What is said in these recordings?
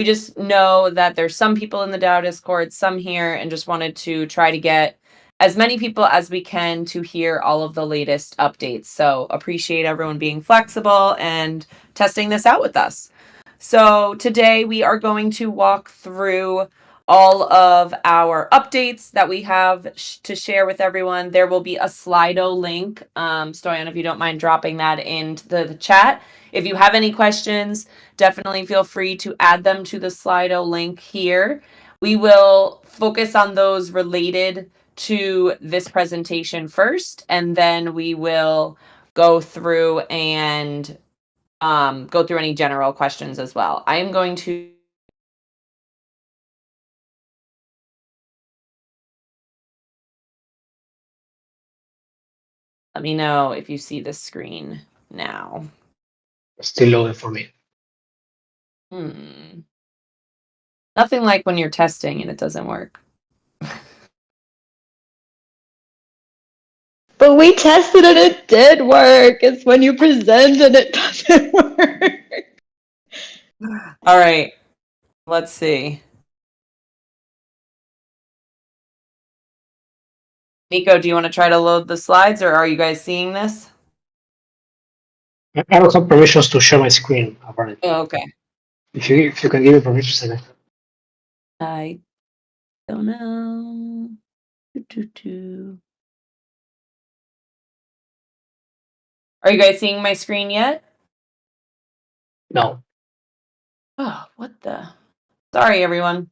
We just know that there's some people in the DAO Discord, some here, and just wanted to try to get as many people as we can to hear all of the latest updates. So appreciate everyone being flexible and testing this out with us. So today we are going to walk through all of our updates that we have to share with everyone. There will be a Slido link. Stoyan, if you don't mind dropping that into the chat. If you have any questions, definitely feel free to add them to the Slido link here. We will focus on those related to this presentation first, and then we will go through and go through any general questions as well. I am going to let me know if you see the screen now. Still loading for me. Nothing like when you're testing and it doesn't work. But we tested and it did work. It's when you present and it doesn't work. All right, let's see. Nico, do you want to try to load the slides, or are you guys seeing this? I don't have permissions to share my screen, apparently. Oh, okay. If you can give me permissions, I don't know. Are you guys seeing my screen yet? No. Oh, what the? Sorry, everyone.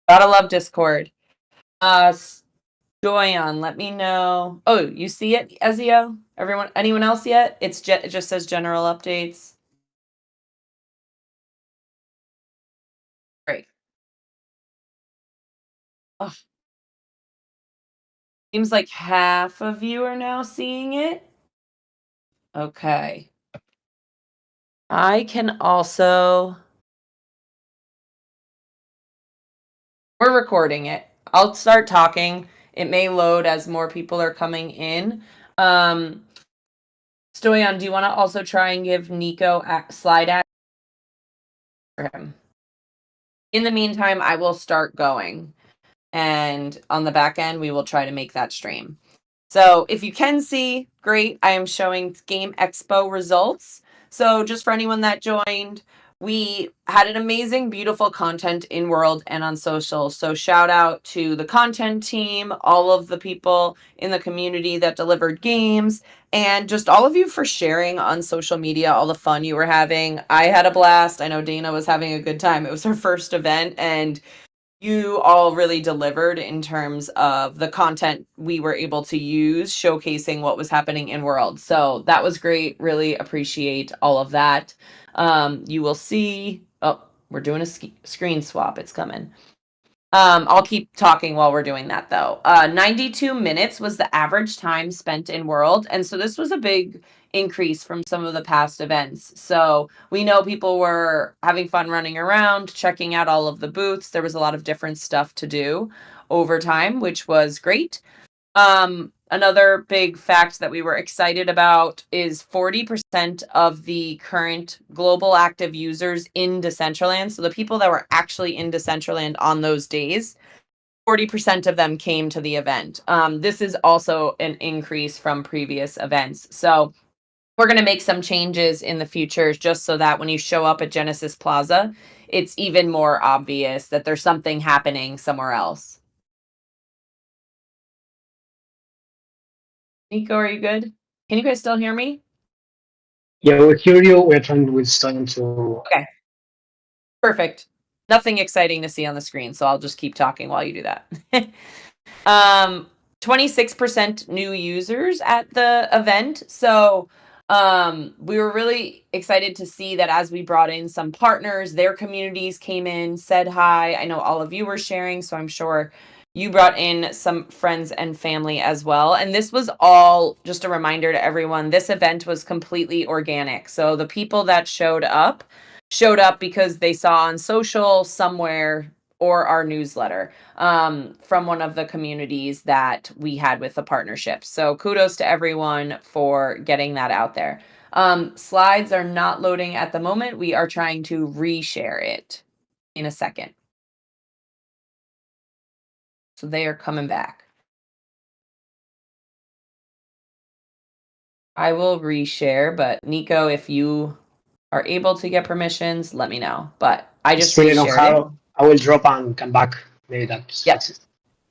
Gotta love Discord. Joyon, let me know. Oh, you see it, Ezio? Anyone else yet? It just says general updates. Great. Oh. Seems like half of you are now seeing it. Okay. I can also. We're recording it. I'll start talking. It may load as more people are coming in. Stoyan, do you want to also try and give Nico slide access for him? In the meantime, I will start going. And on the back end, we will try to make that stream. So if you can see, great. I am showing Game Expo results. So just for anyone that joined, we had an amazing, beautiful content in world and on social. So shout out to the content team, all of the people in the community that delivered games, and just all of you for sharing on social media all the fun you were having. I had a blast. I know Dana was having a good time. It was her first event, and you all really delivered in terms of the content we were able to use, showcasing what was happening in world. So that was great. Really appreciate all of that. You will see, oh, we're doing a screen swap. It's coming. I'll keep talking while we're doing that though. 92 minutes was the average time spent in world. And so this was a big increase from some of the past events. So we know people were having fun running around, checking out all of the booths. There was a lot of different stuff to do over time, which was great. Another big fact that we were excited about is 40% of the current global active users in Decentraland, so the people that were actually in Decentraland on those days, 40% of them came to the event. This is also an increase from previous events. So we're going to make some changes in the future just so that when you show up at Genesis Plaza, it's even more obvious that there's something happening somewhere else. Nico, are you good? Can you guys still hear me? Yeah, we hear you. We're trying with starting to. Okay. Perfect. Nothing exciting to see on the screen, so I'll just keep talking while you do that. 26% new users at the event. So we were really excited to see that as we brought in some partners, their communities came in, said hi. I know all of you were sharing, so I'm sure you brought in some friends and family as well. And this was all just a reminder to everyone. This event was completely organic. So the people that showed up because they saw on social somewhere or our newsletter from one of the communities that we had with the partnership. So kudos to everyone for getting that out there. Slides are not loading at the moment. We are trying to reshare it in a second. So they are coming back. I will reshare, but Nico, if you are able to get permissions, let me know. But I just really know reshared it. how. I will drop and come back. Maybe that fixes.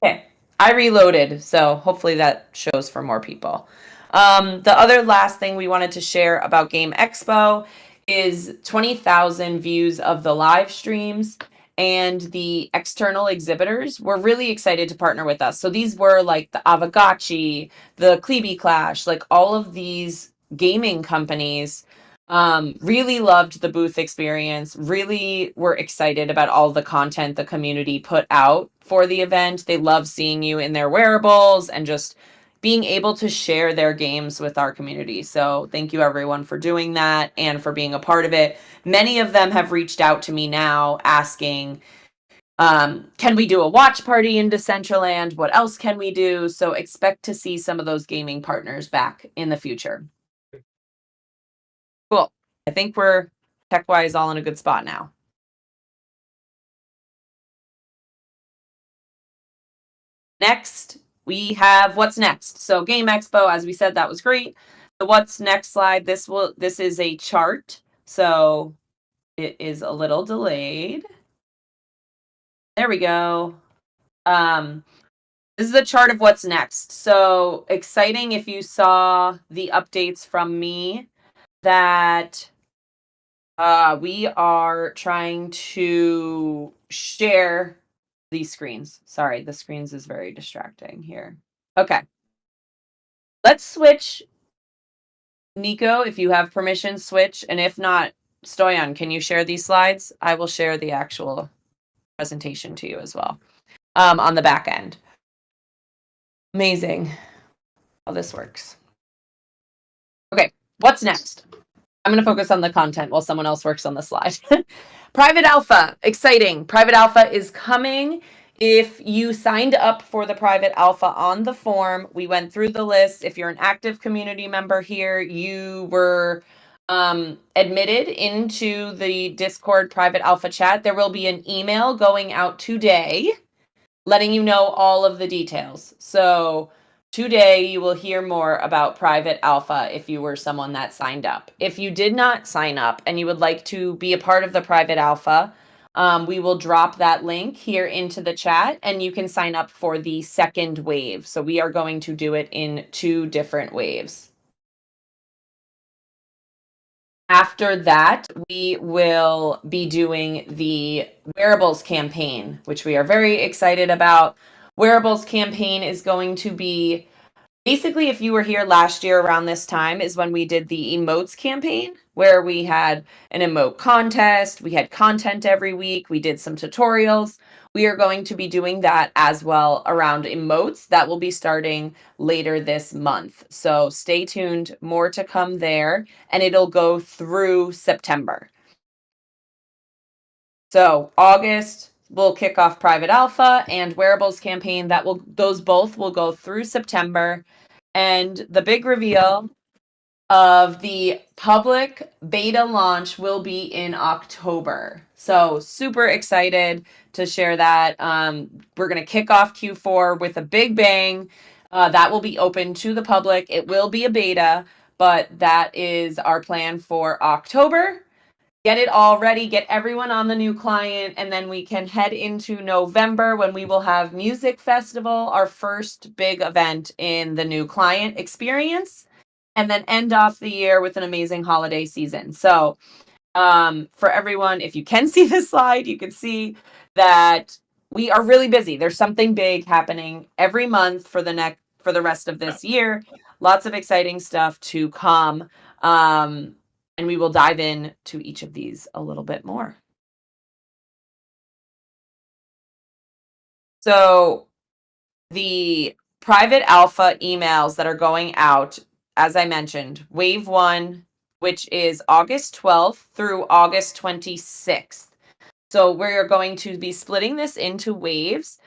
Okay. I reloaded, so hopefully that shows for more people. The other last thing we wanted to share about Game Expo is 20,000 views of the live streams, and the external exhibitors were really excited to partner with us. So these were like the Avagachi, the Klebe Clash, like all of these gaming companies really loved the booth experience, really were excited about all the content the community put out for the event. They love seeing you in their wearables and just being able to share their games with our community. So thank you everyone for doing that and for being a part of it. Many of them have reached out to me now asking, can we do a watch party in Decentraland? What else can we do? So expect to see some of those gaming partners back in the future. Cool. I think we're tech-wise all in a good spot now. Next, we have what's next. So Game Expo, as we said, that was great. The what's next slide, this is a chart. So it is a little delayed. There we go. This is a chart of what's next. So exciting if you saw the updates from me that we are trying to share these screens. Sorry, the screens is very distracting here. Okay. Let's switch. Nico, if you have permission, switch. And if not, Stoyan, can you share these slides? I will share the actual presentation to you as well on the back end. Amazing how this works. Okay, what's next? I'm going to focus on the content while someone else works on the slide. Private Alpha, exciting. Private Alpha is coming. If you signed up for the Private Alpha on the form, we went through the list. If you're an active community member here, you were admitted into the Discord Private Alpha chat. There will be an email going out today letting you know all of the details. So today you will hear more about Private Alpha if you were someone that signed up. If you did not sign up and you would like to be a part of the Private Alpha, we will drop that link here into the chat and you can sign up for the second wave. So we are going to do it in 2 different waves. After that, we will be doing the Wearables Campaign, which we are very excited about. Wearables Campaign is going to be basically, if you were here last year around this time, is when we did the emotes campaign, where we had an emote contest, we had content every week, we did some tutorials. We are going to be doing that as well around emotes. That will be starting later this month. So stay tuned, more to come there, and it'll go through September. So August, we'll kick off Private Alpha and Wearables Campaign. Those both will go through September. And the big reveal of the public beta launch will be in October. So super excited to share that. We're going to kick off Q4 with a big bang. That will be open to the public. It will be a beta, but that is our plan for October. Get it all ready, get everyone on the new client, and then we can head into November when we will have Music Festival, our first big event in the new client experience, and then end off the year with an amazing holiday season. So for everyone, if you can see this slide, you can see that we are really busy. There's something big happening every month for the rest of this year. Lots of exciting stuff to come. And we will dive in to each of these a little bit more. So the Private Alpha emails that are going out, as I mentioned, wave 1, which is August 12th through August 26th. So we're going to be splitting this into waves.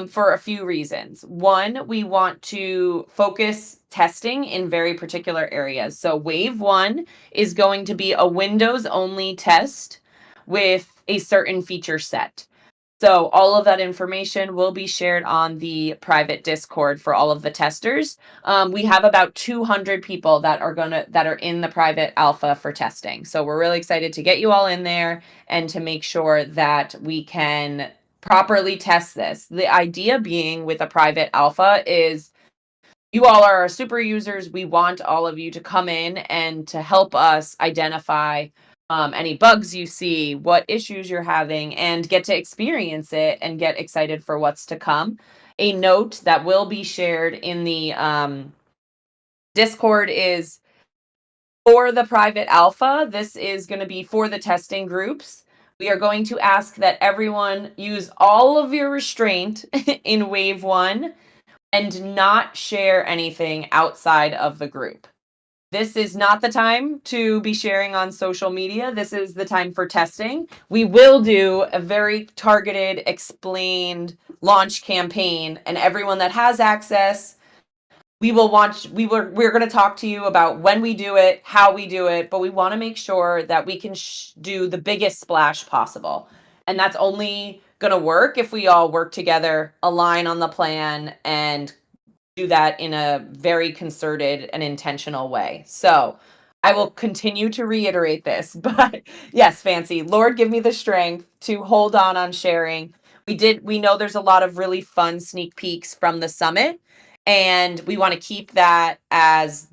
for a few reasons. One, we want to focus testing in very particular areas. So wave 1 is going to be a Windows only test with a certain feature set. So all of that information will be shared on the private Discord for all of the testers. We have about 200 people that are in the private alpha for testing. So we're really excited to get you all in there and to make sure that we can properly test this. The idea being with a private alpha is you all are our super users. We want all of you to come in and to help us identify any bugs you see, what issues you're having, and get to experience it and get excited for what's to come. A note that will be shared in the Discord is for the private alpha. This is going to be for the testing groups. We are going to ask that everyone use all of your restraint in wave 1 and not share anything outside of the group. This is not the time to be sharing on social media. This is the time for testing. We will do a very targeted, explained launch campaign, and everyone that has access, we're going to talk to you about when we do it, how we do it, but we want to make sure that we can do the biggest splash possible. And that's only going to work if we all work together, align on the plan, and do that in a very concerted and intentional way. So I will continue to reiterate this, but yes, Fancy, Lord, give me the strength to hold on sharing. We know there's a lot of really fun sneak peeks from the summit, and we want to keep that as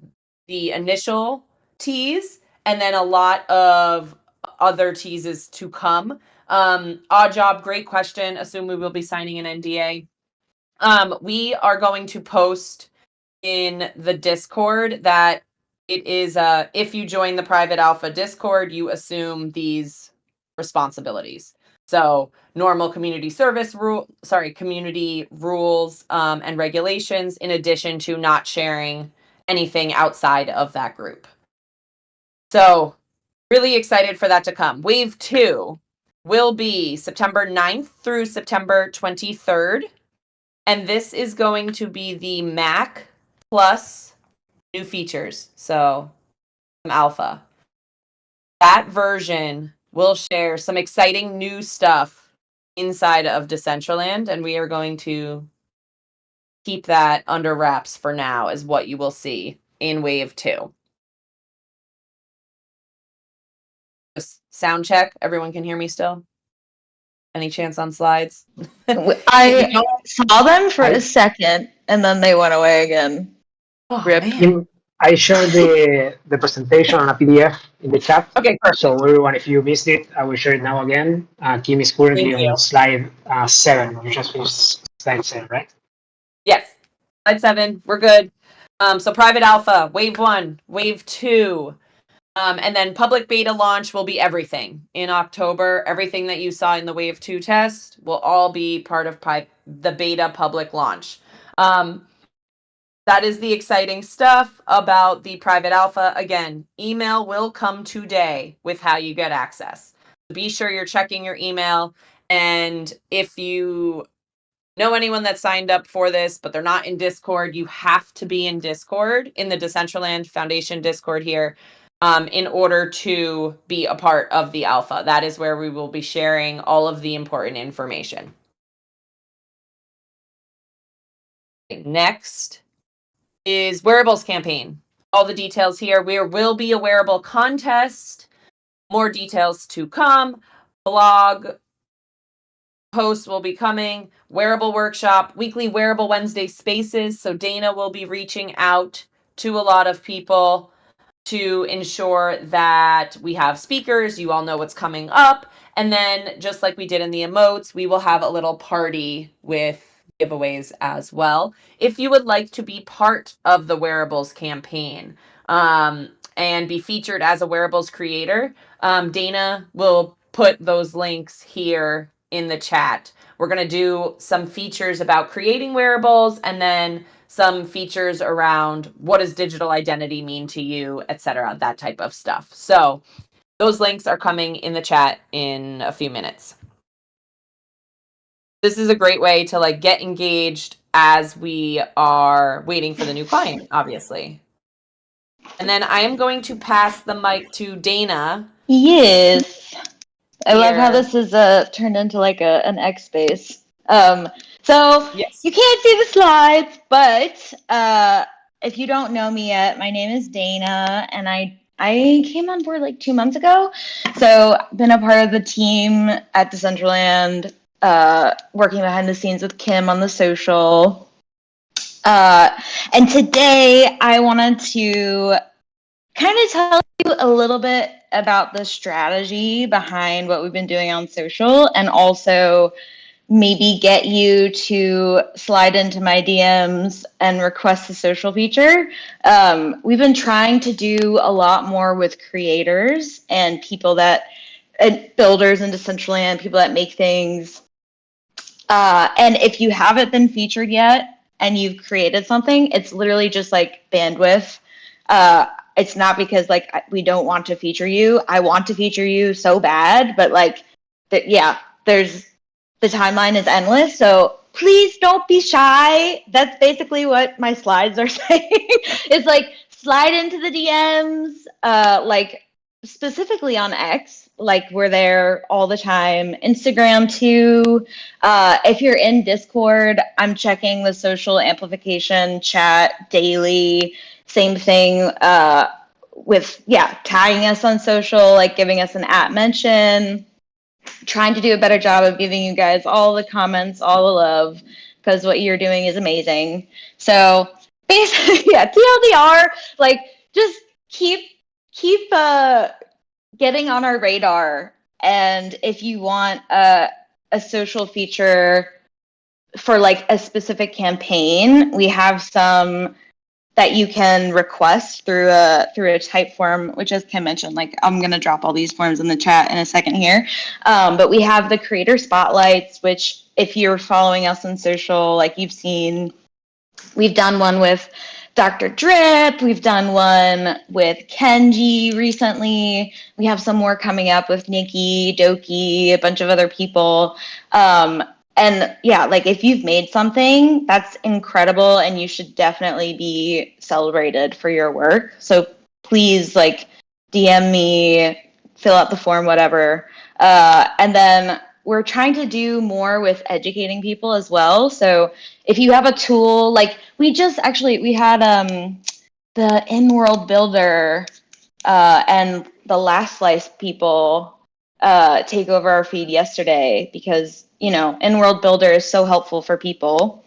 the initial tease, and then a lot of other teases to come. Odd job, great question. Assume we will be signing an NDA. We are going to post in the Discord that it is if you join the private alpha Discord, you assume these responsibilities. So normal community community rules and regulations, in addition to not sharing anything outside of that group. So really excited for that to come. Wave 2 will be September 9th through September 23rd. And this is going to be the Mac plus new features. So some alpha. That version will share some exciting new stuff inside of Decentraland, and we are going to keep that under wraps for now, is what you will see in wave 2. Just sound check. Everyone can hear me still? Any chance on slides? I saw them for a second and then they went away again. Oh, Rip. man. I shared the presentation on a PDF in the chat. Okay, perfect. So everyone, if you missed it, I will share it now again. Kim is currently Thank you. on slide 7. You just finished slide 7, right? Yes. Slide 7. We're good. So private alpha, wave 1, wave 2. And then public beta launch will be everything in October. Everything that you saw in the wave 2 test will all be part of the beta public launch. That is the exciting stuff about the private alpha. Again, email will come today with how you get access. Be sure you're checking your email. And if you know anyone that signed up for this, but they're not in Discord, you have to be in Discord, in the Decentraland Foundation Discord here, in order to be a part of the alpha. That is where we will be sharing all of the important information. Next is Wearables Campaign. All the details here. There will be a wearable contest. More details to come. Blog posts will be coming. Wearable workshop, weekly Wearable Wednesday spaces. So Dana will be reaching out to a lot of people to ensure that we have speakers. You all know what's coming up. And then just like we did in the emotes, we will have a little party with giveaways as well. If you would like to be part of the Wearables campaign and be featured as a Wearables creator, Dana will put those links here in the chat. We're going to do some features about creating wearables, and then some features around what does digital identity mean to you, etc., that type of stuff. So those links are coming in the chat in a few minutes. this is a great way to like get engaged as we are waiting for the new client, obviously. And then I am going to pass the mic to Dana. Yes. I love how Here. this is turned into like an X space. So Yes. you can't see the slides, but if you don't know me yet, my name is Dana, and I came on board like 2 months ago. So I've been a part of the team at Decentraland, working behind the scenes with Kim on the social. And today I wanted to kind of tell you a little bit about the strategy behind what we've been doing on social, and also maybe get you to slide into my DMs and request the social feature. We've been trying to do a lot more with creators and people that, and builders in Decentraland, people that make things. And if you haven't been featured yet and you've created something, it's literally just like bandwidth. It's not because like we don't want to feature you. I want to feature you so bad, but like, there's the timeline is endless. So please don't be shy. That's basically what my slides are saying. It's like slide into the DMs, like specifically on X, like we're there all the time. Instagram too. If you're in Discord, I'm checking the social amplification chat daily. Same thing with, tagging us on social, like giving us an @ mention. Trying to do a better job of giving you guys all the comments, all the love, because what you're doing is amazing. So basically, TLDR, like just keep getting on our radar. And if you want a social feature for like a specific campaign, we have some that you can request through a type form, which, as Kim mentioned, like I'm gonna drop all these forms in the chat in a second here. But we have the creator spotlights, which if you're following us on social, like you've seen, we've done one with Dr. Drip, we've done one with Kenji recently. We have some more coming up with Nikki, Doki, a bunch of other people. And yeah, like if you've made something, that's incredible, and you should definitely be celebrated for your work. So please, like, DM me, fill out the form, whatever. And then we're trying to do more with educating people as well. So if you have a tool, like we had the in-world builder and the last slice people take over our feed yesterday, because in-world builder is so helpful for people.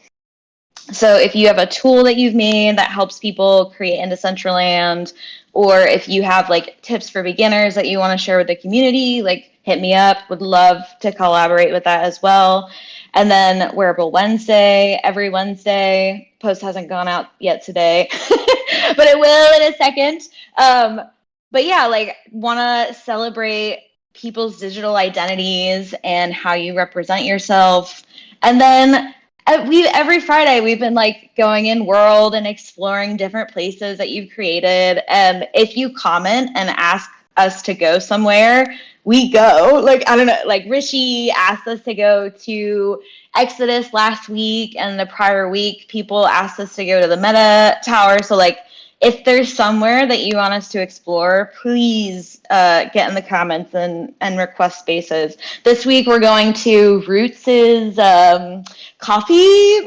So if you have a tool that you've made that helps people create in Decentraland, or if you have like tips for beginners that you want to share with the community, like hit me up. Would love to collaborate with that as well. And then Wearable Wednesday, every Wednesday. Post hasn't gone out yet today, but it will in a second. But yeah, like want to celebrate people's digital identities and how you represent yourself. And then every Friday we've been like going in world and exploring different places that you've created. And if you comment and ask us to go somewhere, we go. Like, I don't know, like Rishi asked us to go to Exodus last week, and the prior week people asked us to go to the Meta Tower. So like, if there's somewhere that you want us to explore, please get in the comments and request spaces. This week we're going to Roots's coffee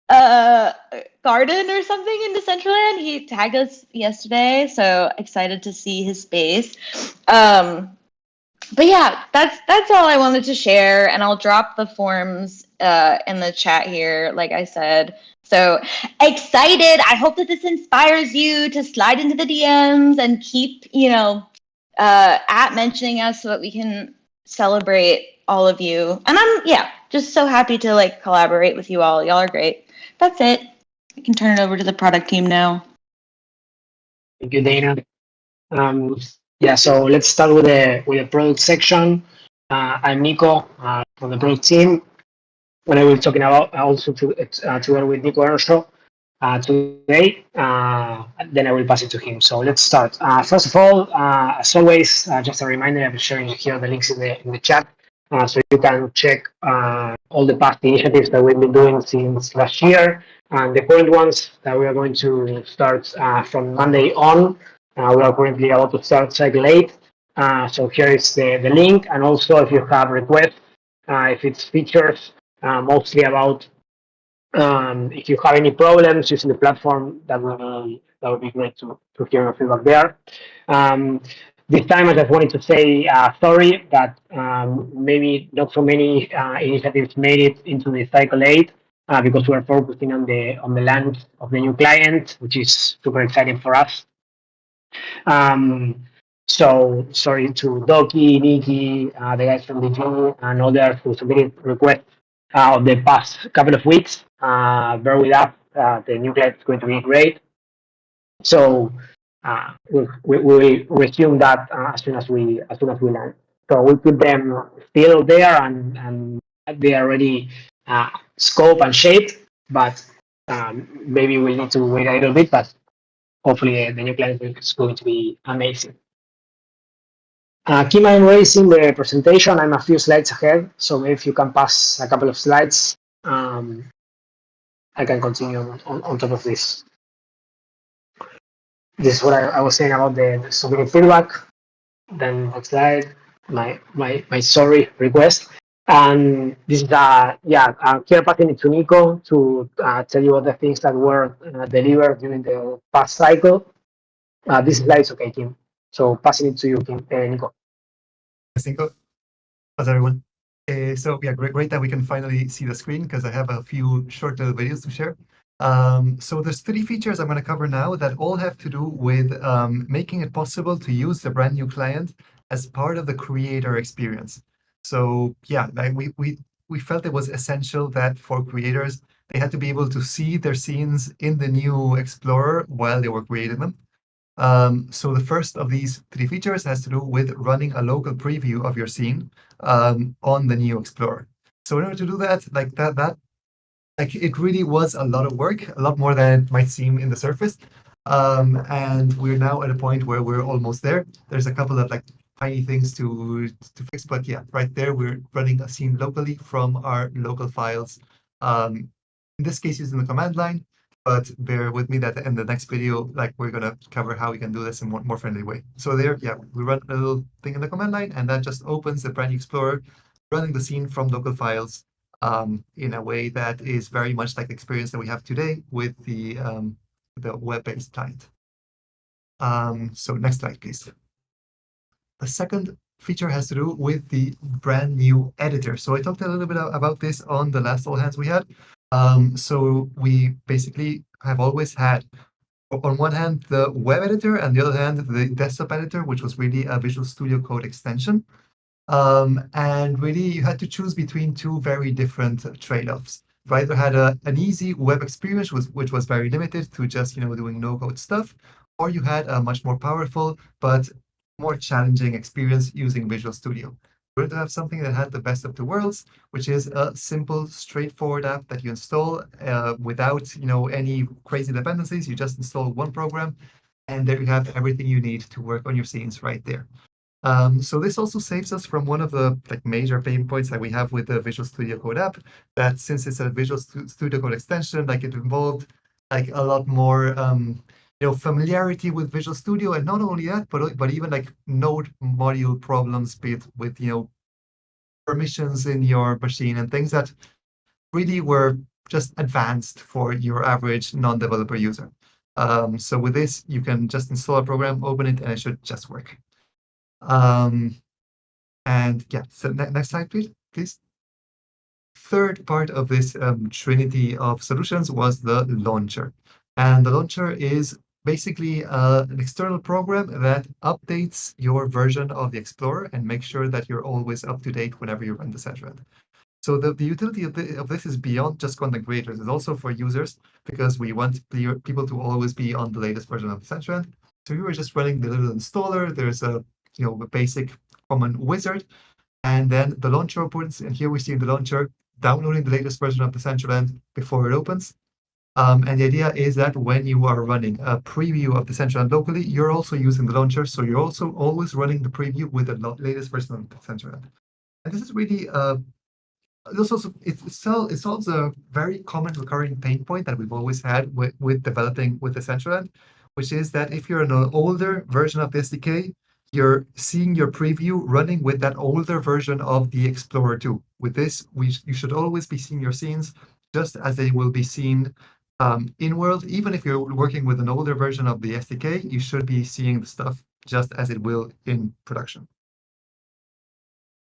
garden or something in Decentraland. He tagged us yesterday, so excited to see his space. But yeah, that's all I wanted to share, and I'll drop the forms in the chat here, like I said. So excited! I hope that this inspires you to slide into the DMs and keep, at mentioning us so that we can celebrate all of you. And I'm just so happy to like collaborate with you all. Y'all are great. That's it. I can turn it over to the product team now. Thank you, Dana. So let's start with the product section. I'm Nico from the product team, and I will be talking about also together with Nico Earnshaw today. Then I will pass it to him. So let's start. First of all, as always, just a reminder, I'm sharing here the links in the chat. So you can check all the past initiatives that we've been doing since last year and the current ones that we are going to start from Monday on. We are currently about to start cycle 8. So here is the link. And also if you have requests, if it's features, mostly about if you have any problems using the platform, that would be great to hear your feedback there. This time, I just wanted to say sorry that maybe not so many initiatives made it into the cycle 8 because we're focusing on the launch of the new client, which is super exciting for us. Um, so sorry to Doki, Nikki, the guys from the team, and others who submitted requests of the past couple of weeks. Bear with us. The new client is going to be great. So we will resume that as soon as we land. So we put them still there and they are already scope and shape, but maybe we need to wait a little bit. But hopefully the new client is going to be amazing. Kim, I'm raising the presentation. I'm a few slides ahead, so if you can pass a couple of slides, I can continue on top of this. This is what I was saying about the submitted feedback. Then next slide, my sorry request. And this is here passing it to Nico to tell you all the things that were delivered during the past cycle. This slide is okay, Kim. So passing it to you, Kim, Nico. Thanks, Nico. How's everyone? So yeah, great that we can finally see the screen because I have a few short little videos to share. So there's 3 features I'm going to cover now that all have to do with making it possible to use the brand new client as part of the creator experience. So yeah, like we felt it was essential that for creators, they had to be able to see their scenes in the new Explorer while they were creating them. So the first of these 3 features has to do with running a local preview of your scene on the new Explorer. So in order to do that, like it really was a lot of work, a lot more than it might seem in the surface. And we're now at a point where we're almost there. There's a couple of like tiny things to fix, but yeah, right there we're running a scene locally from our local files. In this case, using the command line. But bear with me that in the next video, like we're gonna cover how we can do this in more friendly way. So there, yeah, we run a little thing in the command line, and that just opens the brand new Explorer, running the scene from local files in a way that is very much like the experience that we have today with the web-based client. So next slide, please. The second feature has to do with the brand new editor. So I talked a little bit about this on the last All Hands we had. So we basically have always had, on one hand, the web editor, and the other hand, the desktop editor, which was really a Visual Studio Code extension. And really, you had to choose between 2 very different trade-offs. You either had an easy web experience, which was very limited to just doing no-code stuff, or you had a much more powerful but more challenging experience using Visual Studio. We're going to have something that had the best of 2 worlds, which is a simple, straightforward app that you install without any crazy dependencies. You just install one program, and there you have everything you need to work on your scenes right there. So this also saves us from one of the major pain points that we have with the Visual Studio Code app, that since it's a Visual Studio Code extension, it involved a lot more familiarity with Visual Studio, and not only that, but even node module problems with permissions in your machine and things that really were just advanced for your average non-developer user. So with this, you can just install a program, open it, and it should just work. And yeah, so next slide, please. Third part of this trinity of solutions was the launcher. And the launcher is basically an external program that updates your version of the Explorer and makes sure that you're always up to date whenever you run Decentraland. So the utility of this is beyond just content creators. It's also for users, because we want people to always be on the latest version of Decentraland. So you were just running the little installer. There's a basic common wizard, and then the launcher opens, and here we see the launcher downloading the latest version of Decentraland before it opens. And the idea is that when you are running a preview of Decentraland locally, you're also using the launcher, so you're also always running the preview with the latest version of Decentraland. And this is really this also it solves a very common recurring pain point that we've always had with developing with Decentraland, which is that if you're in an older version of the SDK, you're seeing your preview running with that older version of the Explorer 2. With this, you should always be seeing your scenes just as they will be seen in world. Even if you're working with an older version of the SDK, you should be seeing the stuff just as it will in production.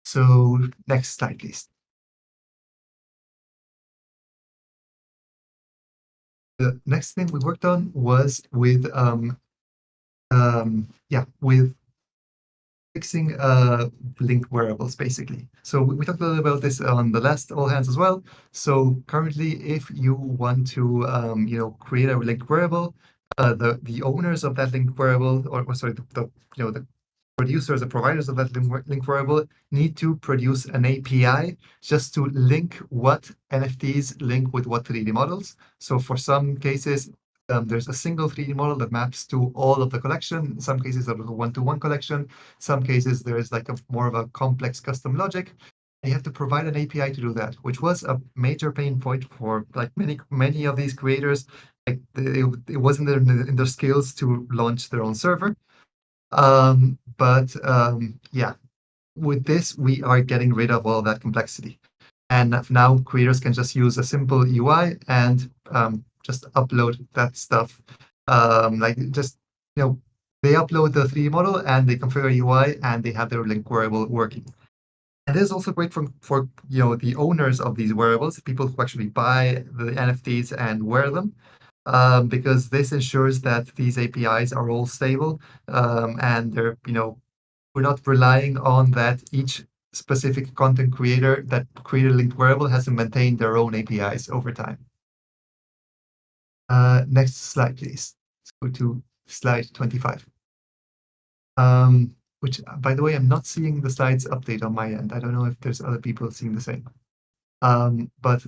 So next slide, please. The next thing we worked on was with with fixing linked wearables, basically. So we talked a little about this on the last all hands as well. So currently, if you want to create a linked wearable, the owners of that linked wearable, or sorry, the producers, the providers of that link variable need to produce an API just to link what NFTs link with what 3D models. So for some cases, there's a single 3D model that maps to all of the collection. In some cases, there's a one-to-one collection. Some cases, there is like more of a complex custom logic. You have to provide an API to do that, which was a major pain point for like many of these creators. Like it wasn't in their skills to launch their own server. Yeah, with this, we are getting rid of all that complexity. And now creators can just use a simple UI and just upload that stuff. They upload the 3D model and they configure UI and they have their link wearable working. And this is also great for the owners of these wearables, people who actually buy the NFTs and wear them. Because this ensures that these APIs are all stable and they're, we're not relying on that each specific content creator that created a linked wearable has to maintain their own APIs over time. Next slide, please. Let's go to slide 25. Which, by the way, I'm not seeing the slides update on my end. I don't know if there's other people seeing the same. But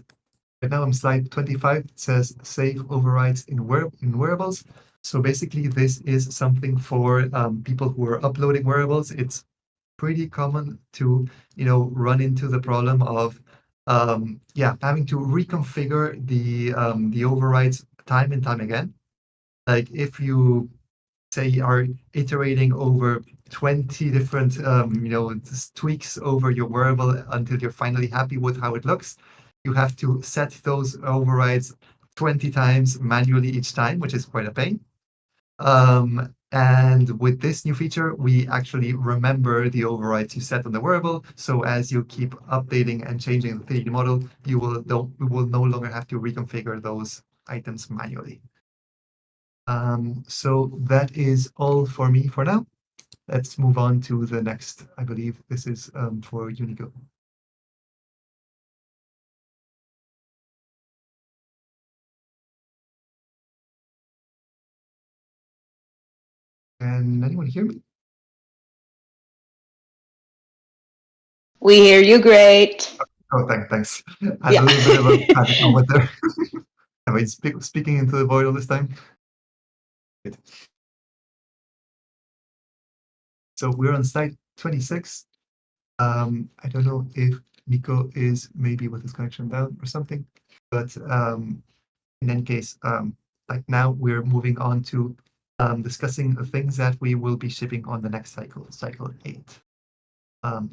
right now on slide 25, it says save overrides in wearables. So basically, this is something for people who are uploading wearables. It's pretty common to run into the problem of having to reconfigure the overrides time and time again. Like if you say are iterating over 20 different tweaks over your wearable until you're finally happy with how it looks, you have to set those overrides 20 times manually each time, which is quite a pain. And with this new feature, we actually remember the overrides you set on the wearable. So as you keep updating and changing the 3D model, we will no longer have to reconfigure those items manually. So that is all for me for now. Let's move on to the next. I believe this is for Unico. Can anyone hear me? We hear you great. Oh, thanks. I had a little bit of a panic moment there. Am I speaking into the void all this time? Good. So we're on slide 26. I don't know if Nico is maybe with his connection down or something, but in any case, like now we're moving on to discussing the things that we will be shipping on the next cycle, cycle 8.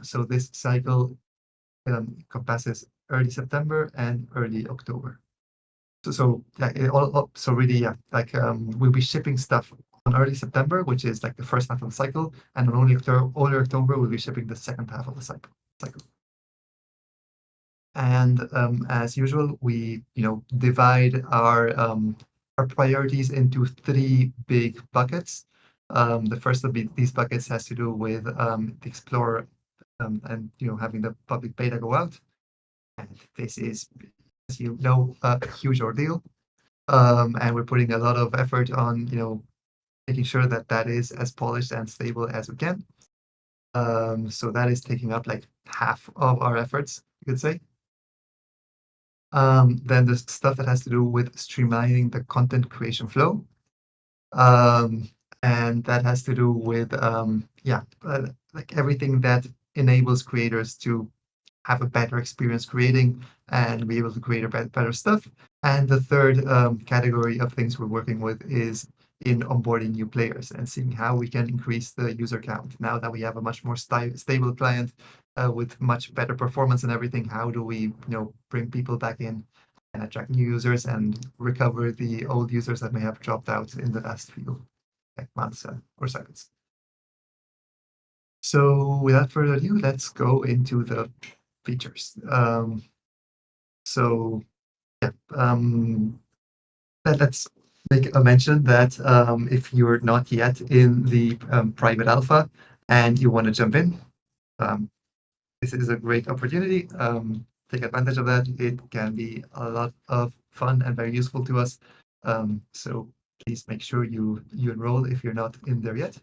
So this cycle encompasses early September and early October. So we'll be shipping stuff on early September, which is like the first half of the cycle, and on only October we'll be shipping the second half of the cycle. And as usual, we divide our priorities into 3 big buckets. The first of these buckets has to do with the Explorer and having the public beta go out. And this is, as you know, a huge ordeal. And we're putting a lot of effort on making sure that that is as polished and stable as we can. So that is taking up like half of our efforts, you could say. Then there's stuff that has to do with streamlining the content creation flow. And that has to do with like everything that enables creators to have a better experience creating and be able to create better stuff. And the third category of things we're working with is in onboarding new players and seeing how we can increase the user count. Now that we have a much more stable client with much better performance and everything, how do we bring people back in and attract new users and recover the old users that may have dropped out in the last few months or seconds. So without further ado, let's go into the features. Let's make a mention that if you're not yet in the private alpha and you want to jump in, this is a great opportunity. Take advantage of that. It can be a lot of fun and very useful to us. So please make sure you enroll if you're not in there yet.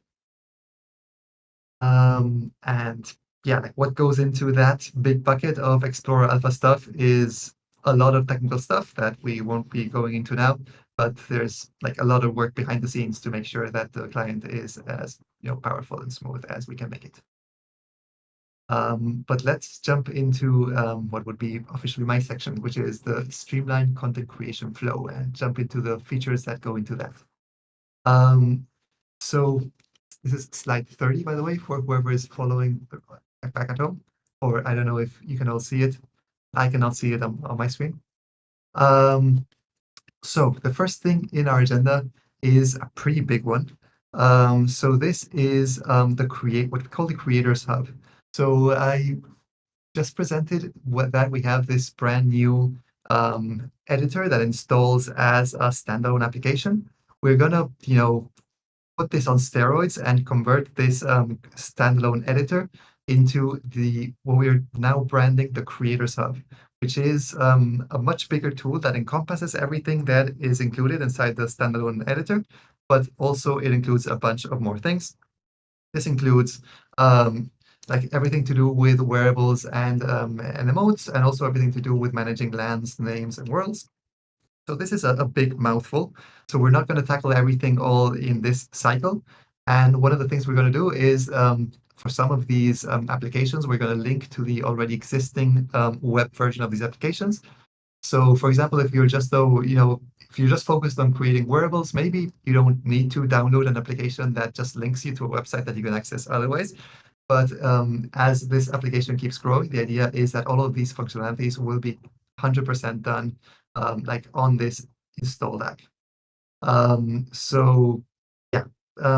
And yeah, like what goes into that big bucket of Explorer Alpha stuff is a lot of technical stuff that we won't be going into now, but there's like a lot of work behind the scenes to make sure that the client is as powerful and smooth as we can make it. But let's jump into what would be officially my section, which is the streamlined content creation flow, and jump into the features that go into that. So this is slide 30, by the way, for whoever is following back at home, or I don't know if you can all see it. I cannot see it on my screen. So the first thing in our agenda is a pretty big one. So this is what we call the Creators Hub. So I just presented that we have this brand new editor that installs as a standalone application. We're gonna, put this on steroids and convert this standalone editor into what we're now branding the Creators Hub, which is a much bigger tool that encompasses everything that is included inside the standalone editor, but also it includes a bunch of more things. This includes like everything to do with wearables and emotes, and also everything to do with managing lands, names, and worlds. So this is a big mouthful. So we're not going to tackle everything all in this cycle. And one of the things we're going to do is for some of these applications, we're going to link to the already existing web version of these applications. So for example, if you're just if you're just focused on creating wearables, maybe you don't need to download an application that just links you to a website that you can access otherwise. But as this application keeps growing, the idea is that all of these functionalities will be 100% done like on this installed app. So yeah,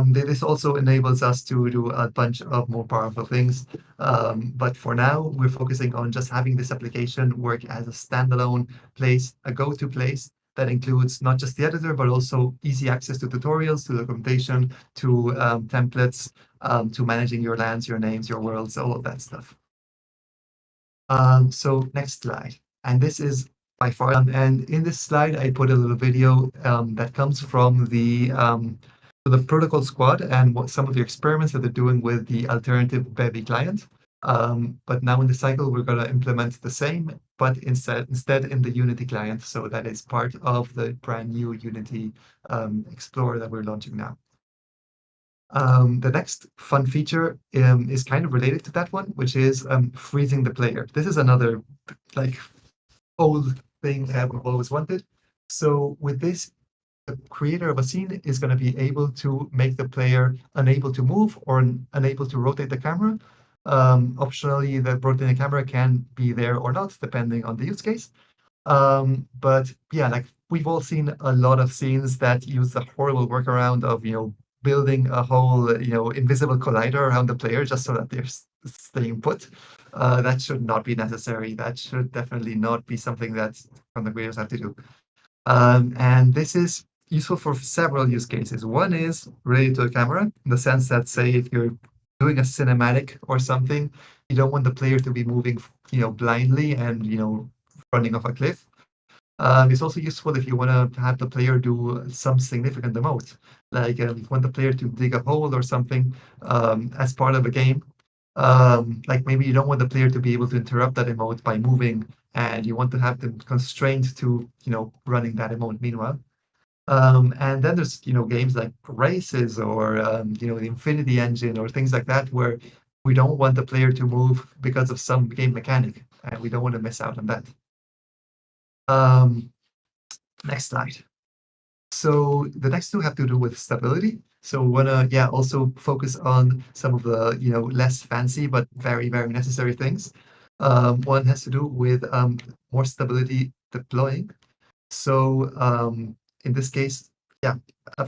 this also enables us to do a bunch of more powerful things. But for now, we're focusing on just having this application work as a standalone place, a go-to place that includes not just the editor, but also easy access to tutorials, to documentation, to templates, to managing your lands, your names, your worlds, all of that stuff. So next slide. And this is by far, and in this slide, I put a little video that comes from the protocol squad and what some of the experiments that they're doing with the alternative Bevy client. But now in the cycle, we're going to implement the same, but instead in the Unity client. So that is part of the brand new Unity Explorer that we're launching now. The next fun feature is kind of related to that one, which is freezing the player. This is another like old thing that we've always wanted. So with this, the creator of a scene is going to be able to make the player unable to move or unable to rotate the camera. Optionally, the rotating the camera can be there or not, depending on the use case. But yeah, like we've all seen a lot of scenes that use the horrible workaround of building a whole invisible collider around the player just so that they're staying put. That should not be necessary. That should definitely not be something that content creators have to do. And this is useful for several use cases. One is related to the camera, in the sense that, say, if you're doing a cinematic or something, you don't want the player to be moving, blindly and, running off a cliff. It's also useful if you want to have the player do some significant emote, like if you want the player to dig a hole or something as part of a game. Like maybe you don't want the player to be able to interrupt that emote by moving, and you want to have them constrained to, running that emote meanwhile. And then there's, games like races or, the Infinity Engine or things like that, where we don't want the player to move because of some game mechanic. and we don't want to miss out on that. Next slide. So the next two have to do with stability. So we want to, also focus on some of the, less fancy but very, very necessary things. One has to do with more stability deploying. So in this case,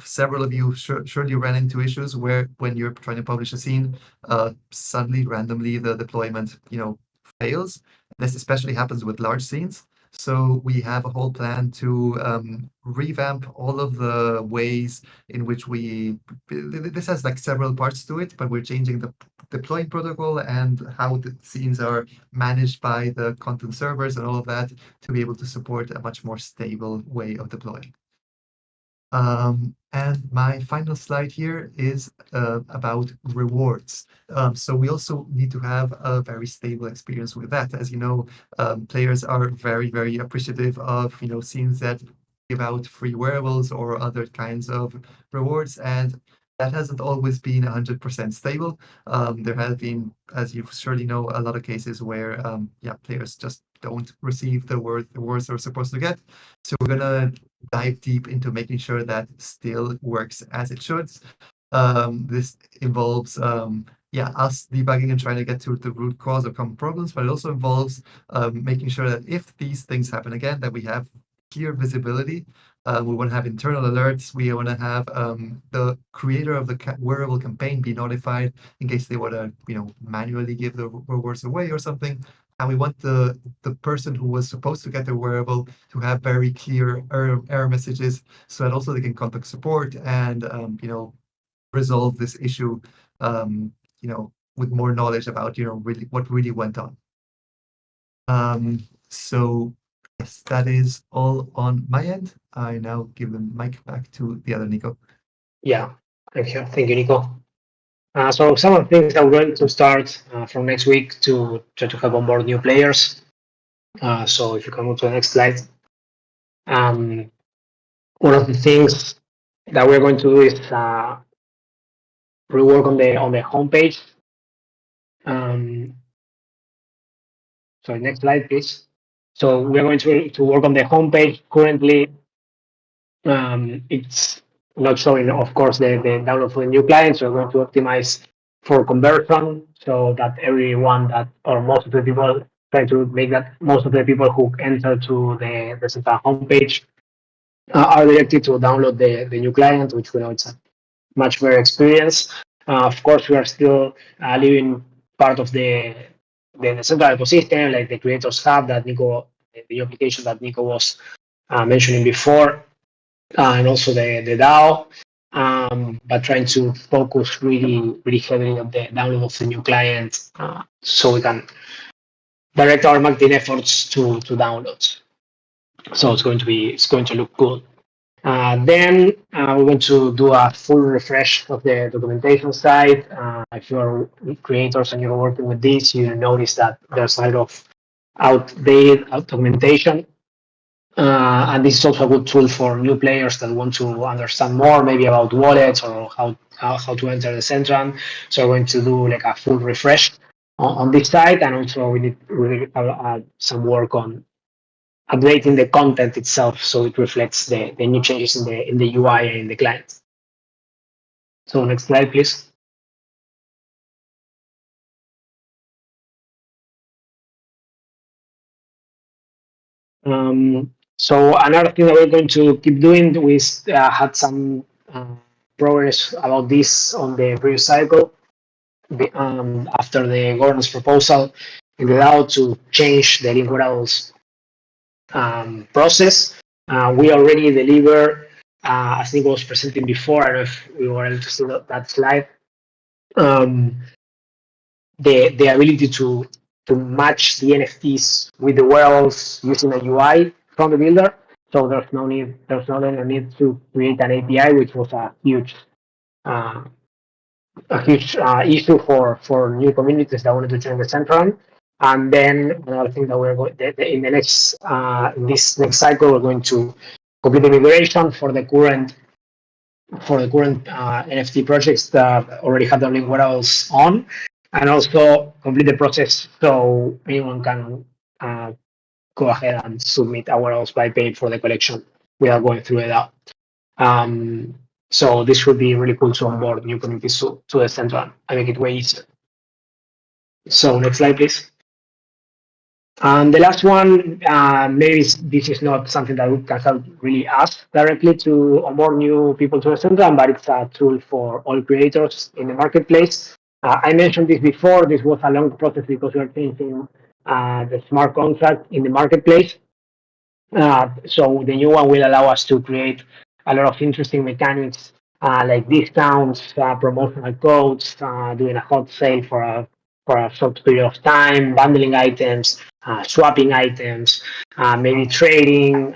several of you surely ran into issues where when you're trying to publish a scene, suddenly, randomly, the deployment, fails. This especially happens with large scenes. So we have a whole plan to revamp all of the ways in which this has like several parts to it, but we're changing the deploying protocol and how the scenes are managed by the content servers and all of that to be able to support a much more stable way of deploying. And my final slide here is about rewards. So we also need to have a very stable experience with that. As you know, players are very, very appreciative of scenes that give out free wearables or other kinds of rewards, and that hasn't always been 100% stable. There have been, as you surely know, a lot of cases where players just don't receive the rewards they're supposed to get. So we're gonna dive deep into making sure that still works as it should. This involves us debugging and trying to get to the root cause of common problems, but it also involves making sure that if these things happen again, that we have clear visibility. We want to have internal alerts. We want to have the creator of the wearable campaign be notified in case they want to, manually give the rewards away or something. And we want the person who was supposed to get the wearable to have very clear error messages, so that also they can contact support and resolve this issue, with more knowledge about really what really went on. So yes, that is all on my end. I now give the mic back to the other Nico. Yeah, thank you, Nico. So some of the things that we're going to start from next week to try to help onboard new players. So if you can move to the next slide. One of the things that we're going to do is rework on the homepage. Sorry, next slide, please. So we're going to work on the homepage. Currently, it's not showing, of course, the download for the new clients. So we're going to optimize for conversion so that everyone or most of the people, try to make that most of the people who enter to the Decentraland homepage are directed to download the new client, which we know it's a much better experience. Of course, we are still leaving part of the Decentraland ecosystem, like the Creators Hub that Nico, the application that Nico was mentioning before, and also the DAO, but trying to focus really, really heavily on the download of the new client, so we can direct our marketing efforts to downloads. So it's going to look good. Then we're going to do a full refresh of the documentation side. If you're creators and you're working with this, you notice that there's a lot of outdated documentation. And this is also a good tool for new players that want to understand more, maybe about wallets or how to enter the Decentraland. So we're going to do like a full refresh on this side, and also we need really some work on updating the content itself so it reflects the new changes in the UI and in the client. So next slide, please. So another thing that we're going to keep doing, we had some progress about this on the previous cycle. After the governance proposal in the DAO to change the link wearables process, we already deliver, I think I was presenting before, I don't know if we were able to see that slide, the ability to match the NFTs with the wearables using a UI from the builder. So there's no longer need to create an API, which was a huge issue for new communities that wanted to join the Decentraland. And then another thing that we're going in the next this next cycle, we're going to complete the migration for the current NFT projects that already have the link wearables on, and also complete the process so anyone can go ahead and submit our wearables by paying for the collection without going through it out. So this would be really cool to onboard new communities to the center and make it way easier. So next slide, please. And the last one, maybe this is not something that we can help really us directly to onboard new people to the center, but it's a tool for all creators in the marketplace. I mentioned this before. This was a long process because we are changing the smart contract in the marketplace. So the new one will allow us to create a lot of interesting mechanics like discounts, promotional codes, doing a hot sale for a short period of time, bundling items, swapping items, maybe trading.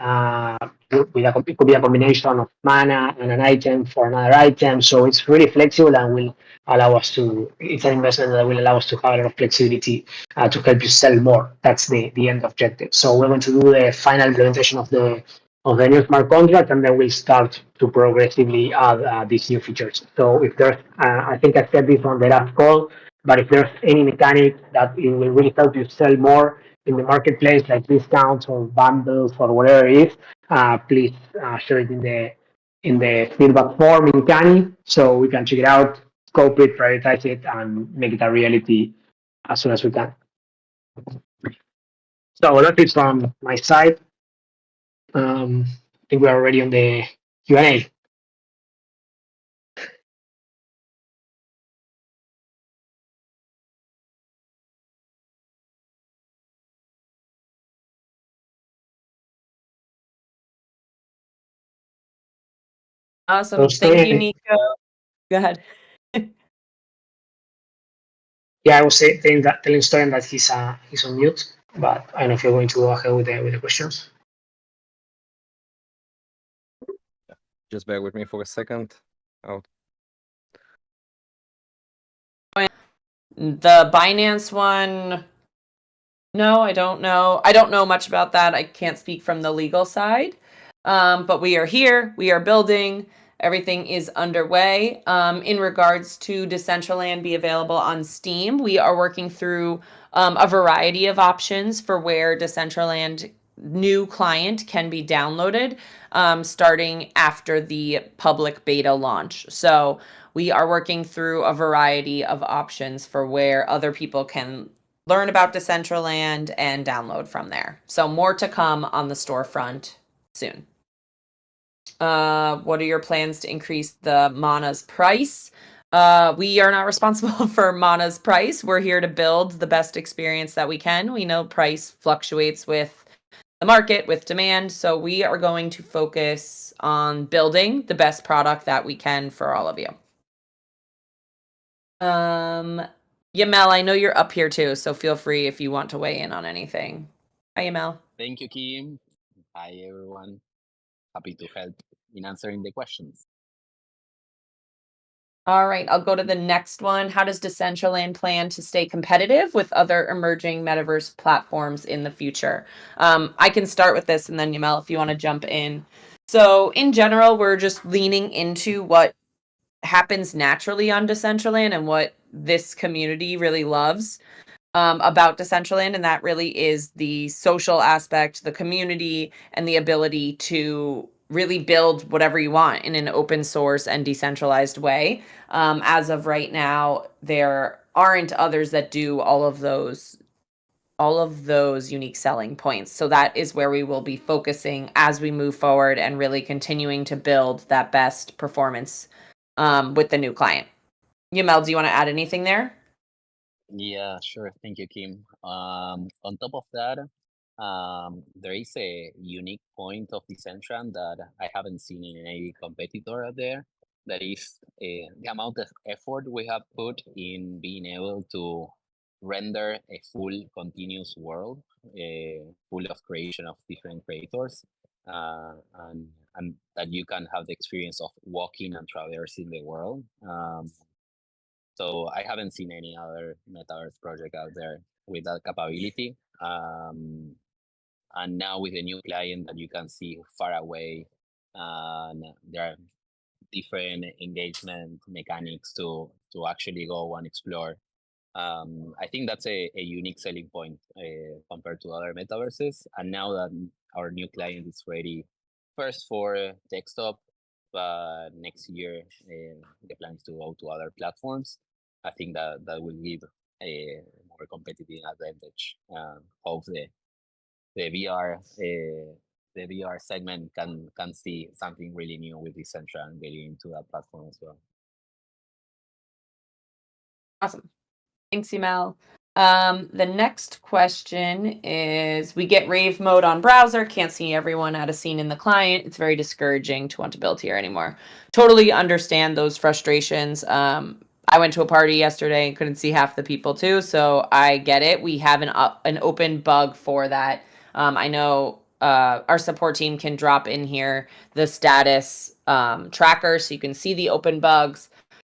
It could be a combination of mana and an item for another item. So it's really flexible and will allow us to. It's an investment that will allow us to have a lot of flexibility to help you sell more. That's the end objective. So we're going to do the final implementation of the new smart contract, and then we'll start to progressively add these new features. So if there's, I think I said this on the last call, but if there's any mechanic that it will really help you sell more in the marketplace, like discounts or bundles or whatever it is, please share it in the feedback form in Canny so we can check it out, scope it, prioritize it, and make it a reality as soon as we can. So that's it from my side. I think we're already on the Q&A. Awesome. Thank you, Nico. Go ahead. Yeah, I was telling Stoyan that he's on mute, but I don't know if you're going to go ahead with the questions. Just bear with me for a second. Oh. The Binance one, no, I don't know. I don't know much about that. I can't speak from the legal side. But we are here. We are building. Everything is underway. In regards to Decentraland be available on Steam, we are working through a variety of options for where Decentraland new client can be downloaded starting after the public beta launch. So we are working through a variety of options for where other people can learn about Decentraland and download from there. So more to come on the storefront soon. What are your plans to increase the Mana's price? We are not responsible for Mana's price. We're here to build the best experience that we can. We know price fluctuates with the market, with demand. So we are going to focus on building the best product that we can for all of you. Yamel, I know you're up here too, so feel free if you want to weigh in on anything. Hi, Yamel. Thank you, Kim. Hi, everyone. Happy to help in answering the questions. All right, I'll go to the next one. How does Decentraland plan to stay competitive with other emerging metaverse platforms in the future? I can start with this, and then Yamel, if you want to jump in. So in general, we're just leaning into what happens naturally on Decentraland and what this community really loves about Decentraland, and that really is the social aspect, the community, and the ability to really build whatever you want in an open source and decentralized way. As of right now, there aren't others that do all of those unique selling points. So that is where we will be focusing as we move forward and really continuing to build that best performance with the new client. Yamel, do you want to add anything there? Yeah, sure. Thank you, Kim. On top of that, there is a unique point of Decentraland that I haven't seen in any competitor out there. That is the amount of effort we have put in being able to render a full continuous world, full of creation of different creators, and that you can have the experience of walking and traversing the world. So I haven't seen any other metaverse project out there with that capability. And now with a new client that you can see far away, and there are different engagement mechanics to actually go and explore I think that's a unique selling point compared to other metaverses. And now that our new client is ready, first for desktop, but next year the plan is to go to other platforms. I think that will give a more competitive advantage. Hope the VR the VR segment can see something really new with Decentraland and getting into that platform as well. Awesome. Thanks, Emel. The next question is, we get rave mode on browser, can't see everyone at a scene in the client. It's very discouraging to want to build here anymore. Totally understand those frustrations. I went to a party yesterday and couldn't see half the people too, so I get it. We have an open bug for that. I know our support team can drop in here the status tracker so you can see the open bugs.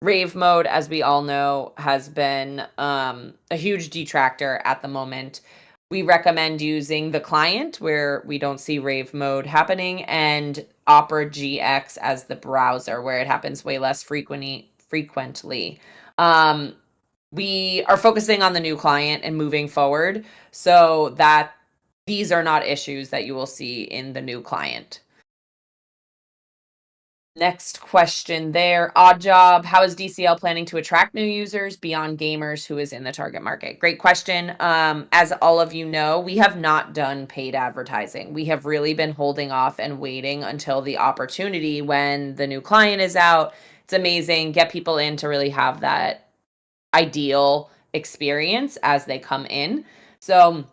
Rave mode, as we all know, has been a huge detractor at the moment. We recommend using the client where we don't see rave mode happening, and Opera GX as the browser where it happens way less frequently. We are focusing on the new client and moving forward so that these are not issues that you will see in the new client. Next question there. Odd Job. How is DCL planning to attract new users beyond gamers who is in the target market? Great question. As all of you know, we have not done paid advertising. We have really been holding off and waiting until the opportunity when the new client is out. It's amazing. Get people in to really have that ideal experience as they come in. So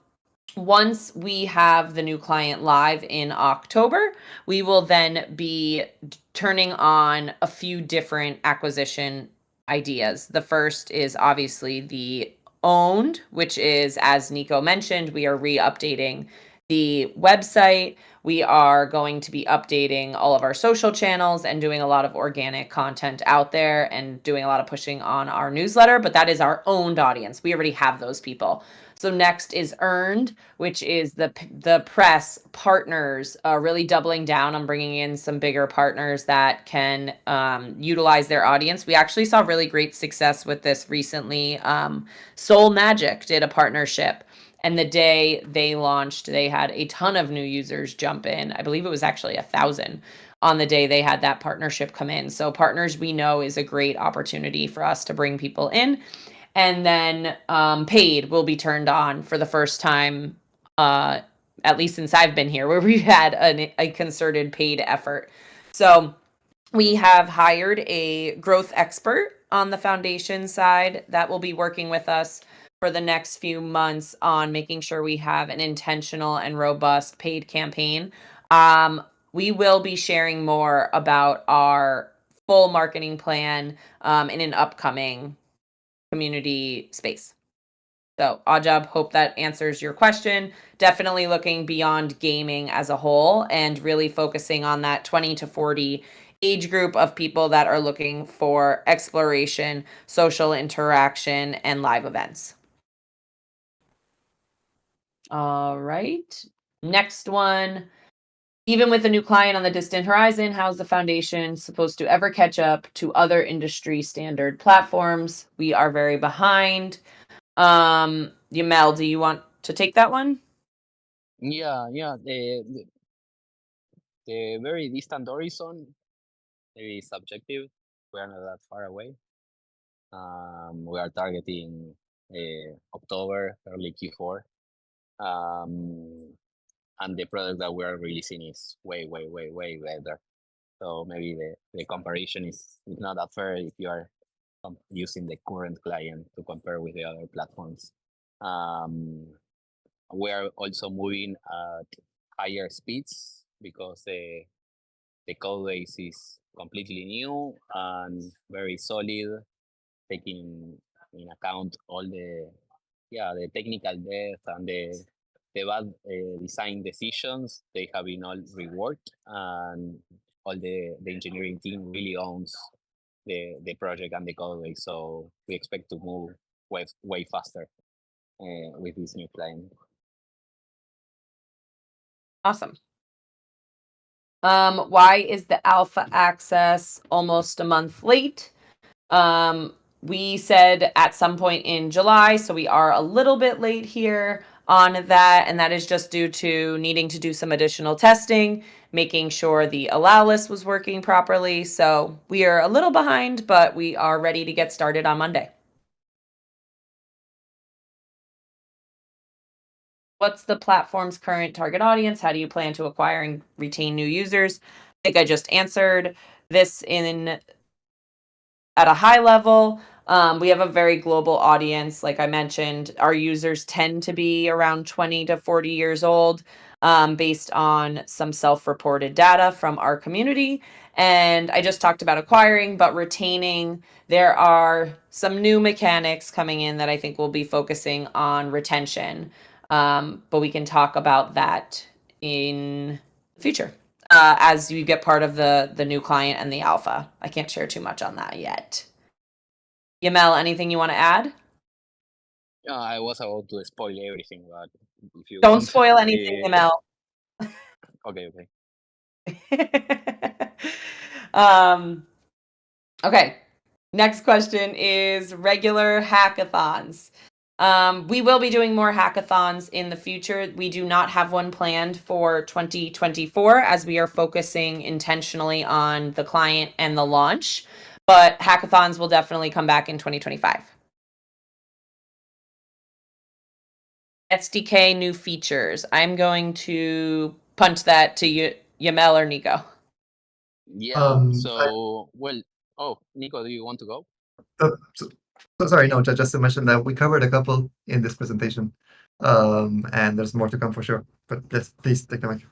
once we have the new client live in October, we will then be turning on a few different acquisition ideas. The first is obviously the owned, which is, as Nico mentioned, we are re-updating the website. We are going to be updating all of our social channels and doing a lot of organic content out there and doing a lot of pushing on our newsletter, but that is our owned audience. We already have those people. So next is earned, which is the press partners, really doubling down on bringing in some bigger partners that can utilize their audience. We actually saw really great success with this recently. Soul Magic did a partnership, and the day they launched, they had a ton of new users jump in. I believe it was actually 1,000 on the day they had that partnership come in. So partners, we know, is a great opportunity for us to bring people in. And then paid will be turned on for the first time, at least since I've been here, where we've had a concerted paid effort. So we have hired a growth expert on the foundation side that will be working with us for the next few months on making sure we have an intentional and robust paid campaign. We will be sharing more about our full marketing plan in an upcoming community space. So, Odd Job, hope that answers your question. Definitely looking beyond gaming as a whole and really focusing on that 20 to 40 age group of people that are looking for exploration, social interaction, and live events. All right. Next one. Even with a new client on the distant horizon, how's the foundation supposed to ever catch up to other industry standard platforms? We are very behind. Yamel, do you want to take that one? Yeah, the very distant horizon, maybe subjective. We are not that far away. We are targeting October, early Q4. And the product that we are releasing is way better. So maybe the comparison is not that fair if you are using the current client to compare with the other platforms. We are also moving at higher speeds because the code base is completely new and very solid, taking in account all the technical depth and the bad design decisions. They have been all reworked, and all the engineering team really owns the project and the code base. So we expect to move way faster with this new client. Awesome. Why is the alpha access almost a month late? we said at some point in July, so we are a little bit late here on that, and that is just due to needing to do some additional testing, making sure the allow list was working properly. So we are a little behind, but we are ready to get started on Monday. What's the platform's current target audience? How do you plan to acquire and retain new users? I think I just answered this at a high level. We have a very global audience. Like I mentioned, our users tend to be around 20 to 40 years old, based on some self-reported data from our community. And I just talked about acquiring, but retaining. There are some new mechanics coming in that I think will be focusing on retention. But we can talk about that in the future. As you get part of the new client and the alpha. I can't share too much on that yet. Yamel, anything you want to add? I was about to spoil everything, but if you Don't want, spoil anything, Yamel. okay, okay. Okay. Next question is regular hackathons. We will be doing more hackathons in the future. We do not have one planned for 2024 as we are focusing intentionally on the client and the launch, but hackathons will definitely come back in 2025. SDK new features. I'm going to punt that to you, Yamel or Nico. Yeah, so, well, oh, Nico, do you want to go? So sorry, no, just to mention that we covered a couple in this presentation, and there's more to come for sure. But yes, please take the mic.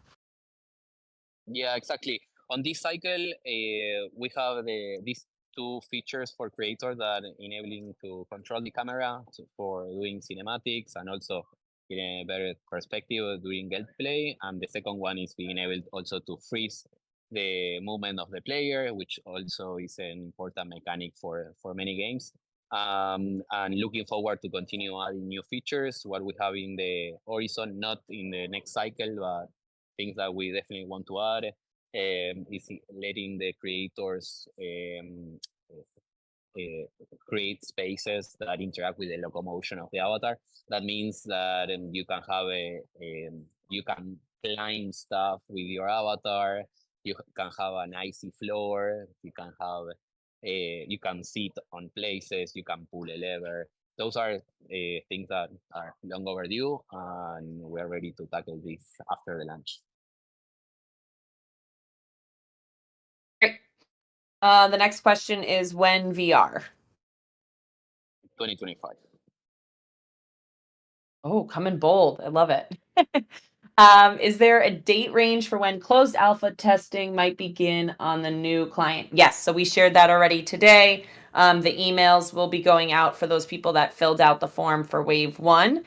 Yeah, exactly. On this cycle, we have these two features for creators that enabling to control the camera for doing cinematics and also getting a better perspective during gameplay. And the second one is being able also to freeze the movement of the player, which also is an important mechanic for many games. And looking forward to continue adding new features, what we have in the horizon, not in the next cycle, but things that we definitely want to add is letting the creators create spaces that interact with the locomotion of the avatar. That means that you can have you can climb stuff with your avatar. You can have an icy floor. You can have you can sit on places. You can pull a lever. Those are things that are long overdue, and we're ready to tackle this after the launch. Great. The next question is when VR? 2025. Oh, coming bold. I love it. Is there a date range for when closed alpha testing might begin on the new client? Yes, so we shared that already today. The emails will be going out for those people that filled out the form for Wave 1.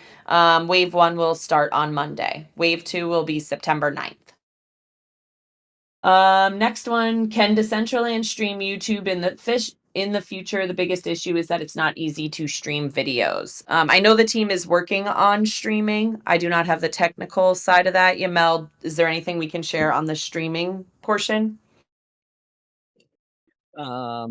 Wave 1 will start on Monday. Wave 2 will be September 9th. Next one, can Decentraland stream YouTube in the future? The biggest issue is that it's not easy to stream videos. I know the team is working on streaming. I do not have the technical side of that. Yamel, is there anything we can share on the streaming portion? I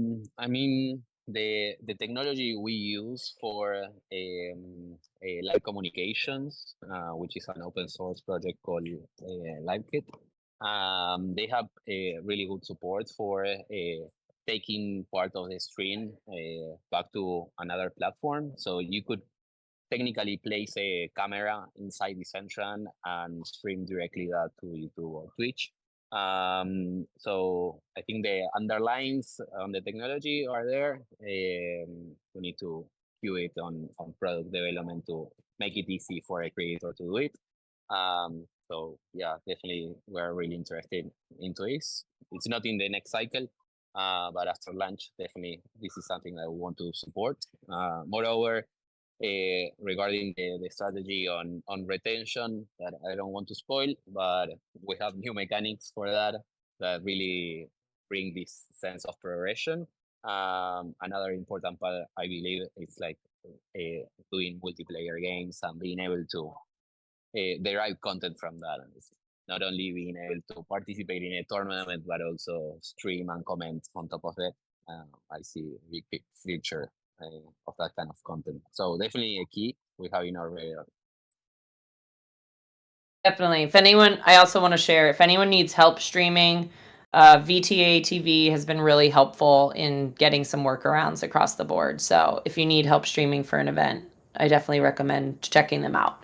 mean, the technology we use for live communications, which is an open source project called LiveKit, they have a really good support for taking part of the stream back to another platform. So you could technically place a camera inside Decentraland and stream directly that to YouTube or Twitch. So I think the underlines on the technology are there. We need to queue it on product development to make it easy for a creator to do it. So yeah, definitely we're really interested into this. It's not in the next cycle, but after launch, definitely this is something that we want to support. Moreover, regarding the strategy on retention that I don't want to spoil, but we have new mechanics for that really bring this sense of progression. Another important part, I believe, is like doing multiplayer games and being able to derive content from that. And not only being able to participate in a tournament, but also stream and comment on top of it. I see a big future of that kind of content. So definitely a key we have in our radar. Definitely. If anyone, I also want to share, if anyone needs help streaming, VTA TV has been really helpful in getting some workarounds across the board. So if you need help streaming for an event, I definitely recommend checking them out.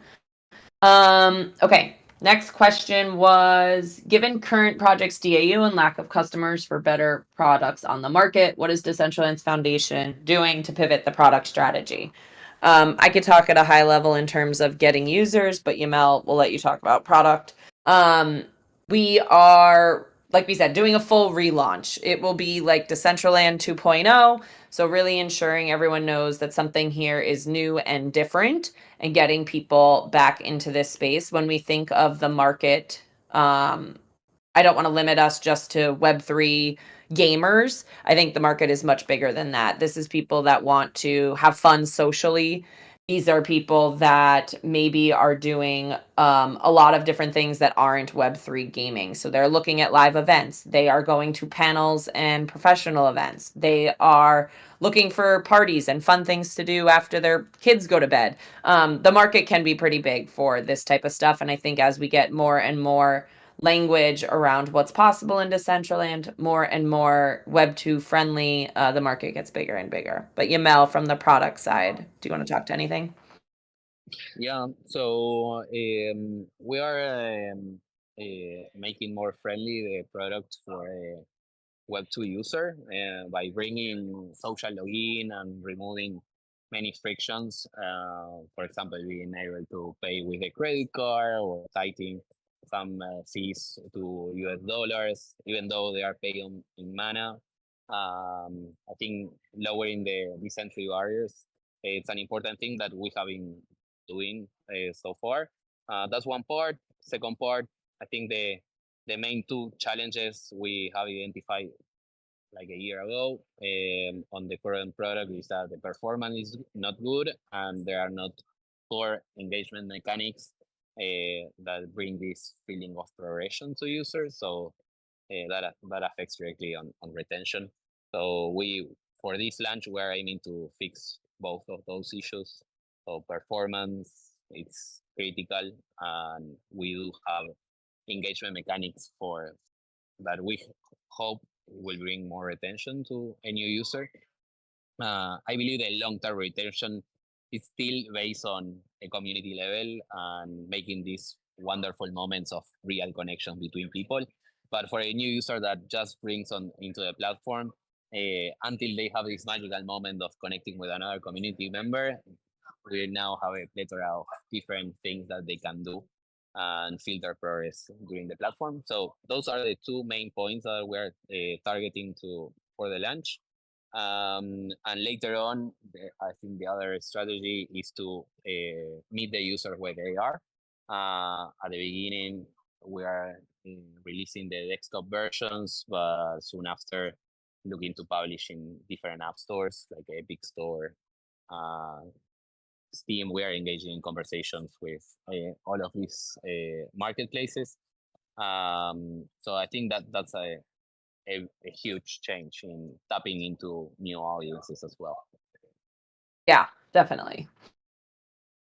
Okay. Next question was, given current projects DAU and lack of customers for better products on the market, what is Decentraland's foundation doing to pivot the product strategy? I could talk at a high level in terms of getting users, but Yamel will let you talk about product. We are, like we said, doing a full relaunch. It will be like Decentraland 2.0. So really ensuring everyone knows that something here is new and different and getting people back into this space. When we think of the market, I don't want to limit us just to Web3 gamers. I think the market is much bigger than that. This is people that want to have fun socially. These are people that maybe are doing a lot of different things that aren't Web3 gaming. So they're looking at live events. They are going to panels and professional events. They are looking for parties and fun things to do after their kids go to bed. The market can be pretty big for this type of stuff. And I think as we get more and more language around what's possible in Decentraland, more and more Web 2 friendly, the market gets bigger and bigger. But Yamel, from the product side, do you want to talk to anything? Yeah, so we are making more friendly the product for a Web2 user by bringing social login and removing many frictions. For example, being able to pay with a credit card or citing some fees to US dollars, even though they are paid in mana. I think lowering these entry barriers, it's an important thing that we have been doing so far. That's one part. Second part, I think the main two challenges we have identified like a year ago on the current product is that the performance is not good and there are not core engagement mechanics that bring this feeling of progression to users. So that affects directly on retention. So we, for this launch, we're aiming to fix both of those issues. So performance, it's critical, and we do have engagement mechanics for that we hope will bring more retention to a new user. I believe the long-term retention is still based on a community level and making these wonderful moments of real connection between people. But for a new user that just brings on into the platform, until they have this magical moment of connecting with another community member, we now have a plethora of different things that they can do and filter progress during the platform. So those are the two main points that we're targeting for the launch. And later on, I think the other strategy is to meet the user where they are. At the beginning, we are releasing the desktop versions, but soon after, looking to publish in different app stores like Epic Store, Steam. We are engaging in conversations with all of these marketplaces. So I think that's a huge change in tapping into new audiences as well. Yeah, definitely.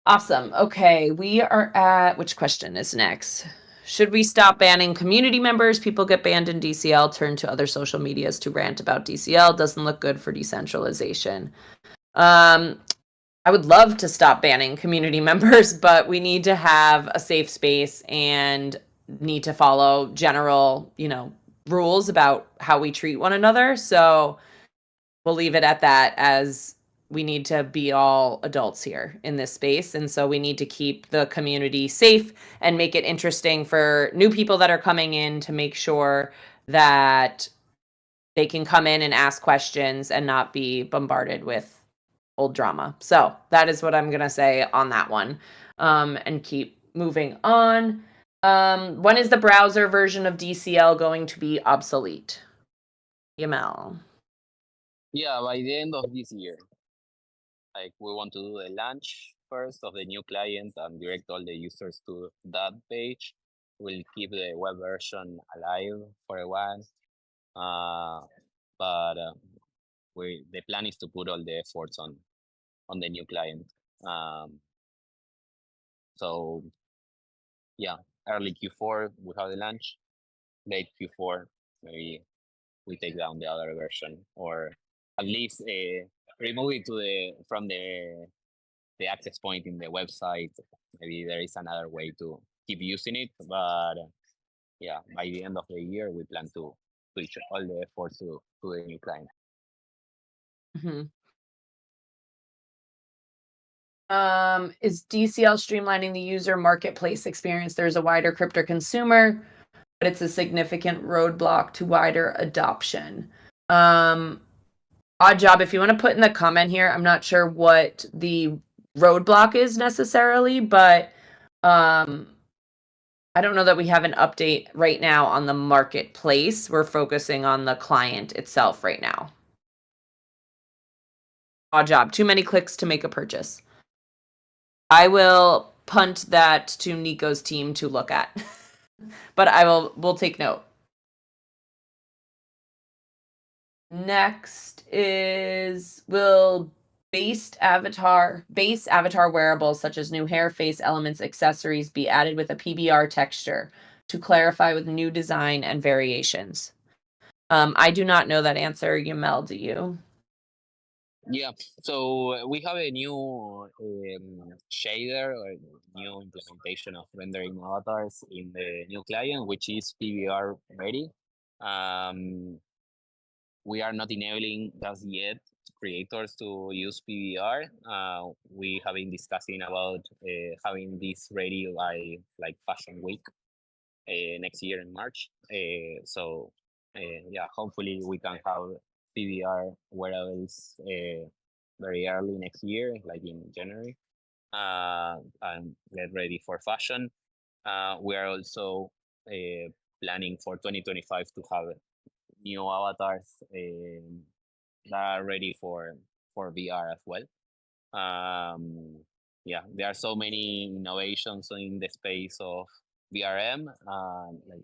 Awesome. Okay, we are at, which question is next? Should we stop banning community members? People get banned in DCL, turn to other social medias to rant about DCL. Doesn't look good for decentralization. I would love to stop banning community members, but we need to have a safe space and need to follow general, rules about how we treat one another. So we'll leave it at that, as we need to be all adults here in this space. And so we need to keep the community safe and make it interesting for new people that are coming in, to make sure that they can come in and ask questions and not be bombarded with old drama. So that is what I'm going to say on that one, and keep moving on. When is the browser version of DCL going to be obsolete? Yamel. Yeah, by the end of this year. Like, we want to do the launch first of the new client and direct all the users to that page. We'll keep the web version alive for a while. But the plan is to put all the efforts on the new client. So yeah, early Q4 we have the launch. Late Q4 maybe we take down the other version, or at least remove it from the access point in the website. Maybe there is another way to keep using it, but yeah, by the end of the year we plan to switch all the efforts to the new client. Mhm. Is DCL streamlining the user marketplace experience? There's a wider crypto consumer, but it's a significant roadblock to wider adoption. Odd job, if you want to put in the comment here, I'm not sure what the roadblock is necessarily, but I don't know that we have an update right now on the marketplace. We're focusing on the client itself right now. Odd job, too many clicks to make a purchase. I will punt that to Nico's team to look at, but we'll take note. Next is, will base avatar wearables such as new hair, face elements, accessories be added with a PBR texture to clarify with new design and variations? I do not know that answer. Yamel, do you? Yeah, so we have a new shader or new implementation of rendering avatars in the new client, which is PBR ready. We are not enabling just yet creators to use PBR. We have been discussing about having this ready by like Fashion Week next year in March. So yeah, hopefully we can have PBR wearables very early next year, like in January, and get ready for fashion. We are also planning for 2025 to have new avatars that are ready for VR as well. Yeah, there are so many innovations in the space of VRM, like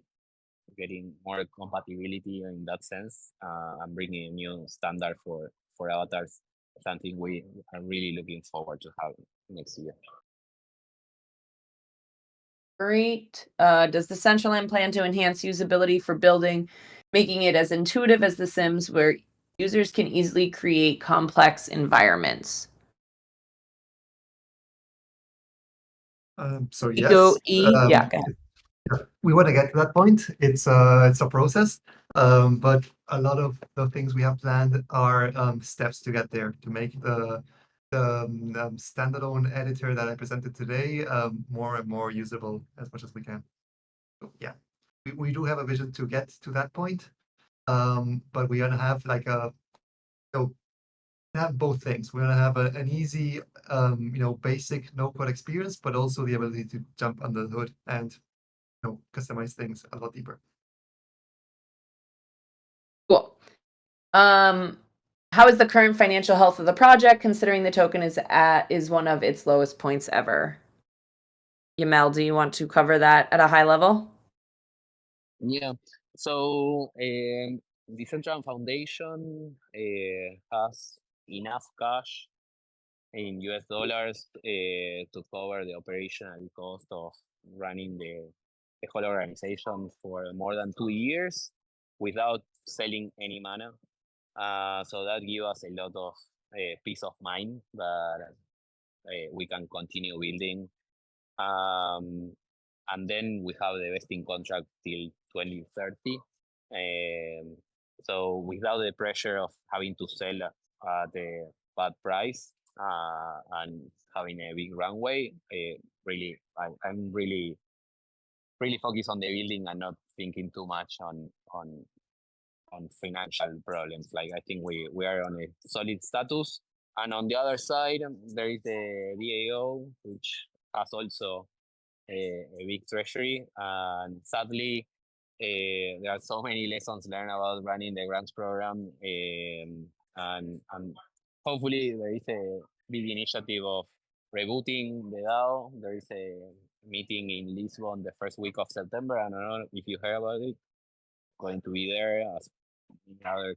getting more compatibility in that sense, and bringing a new standard for avatars. Something we are really looking forward to have next year. Great. Does Decentraland plan to enhance usability for building, making it as intuitive as The Sims, where users can easily create complex environments? So Nico, yes, yeah, go ahead. we want to get to that point. It's a process, but a lot of the things we have planned are steps to get there, to make the standalone editor that I presented today more and more usable as much as we can. So yeah, we do have a vision to get to that point, but we're gonna have like have both things. We're gonna have an easy, basic no-code experience, but also the ability to jump under the hood and customize things a lot deeper. Cool. How is the current financial health of the project, considering the token is one of its lowest points ever? Yamel, do you want to cover that at a high level? Yeah. So Decentraland Foundation has enough cash in US dollars to cover the operational cost of running the whole organization for more than 2 years without selling any mana. So that gives us a lot of peace of mind that we can continue building. And then we have the vesting contract till 2030. So without the pressure of having to sell at the bad price and having a big runway, really, I'm really focused on the building and not thinking too much on financial problems. Like I think we are on a solid status. And on the other side, there is the DAO, which has also a big treasury. And sadly, there are so many lessons learned about running the grants program. And hopefully there is a big initiative of rebooting the DAO. There is a meeting in Lisbon the first week of September. I don't know if you heard about it. Going to be there as other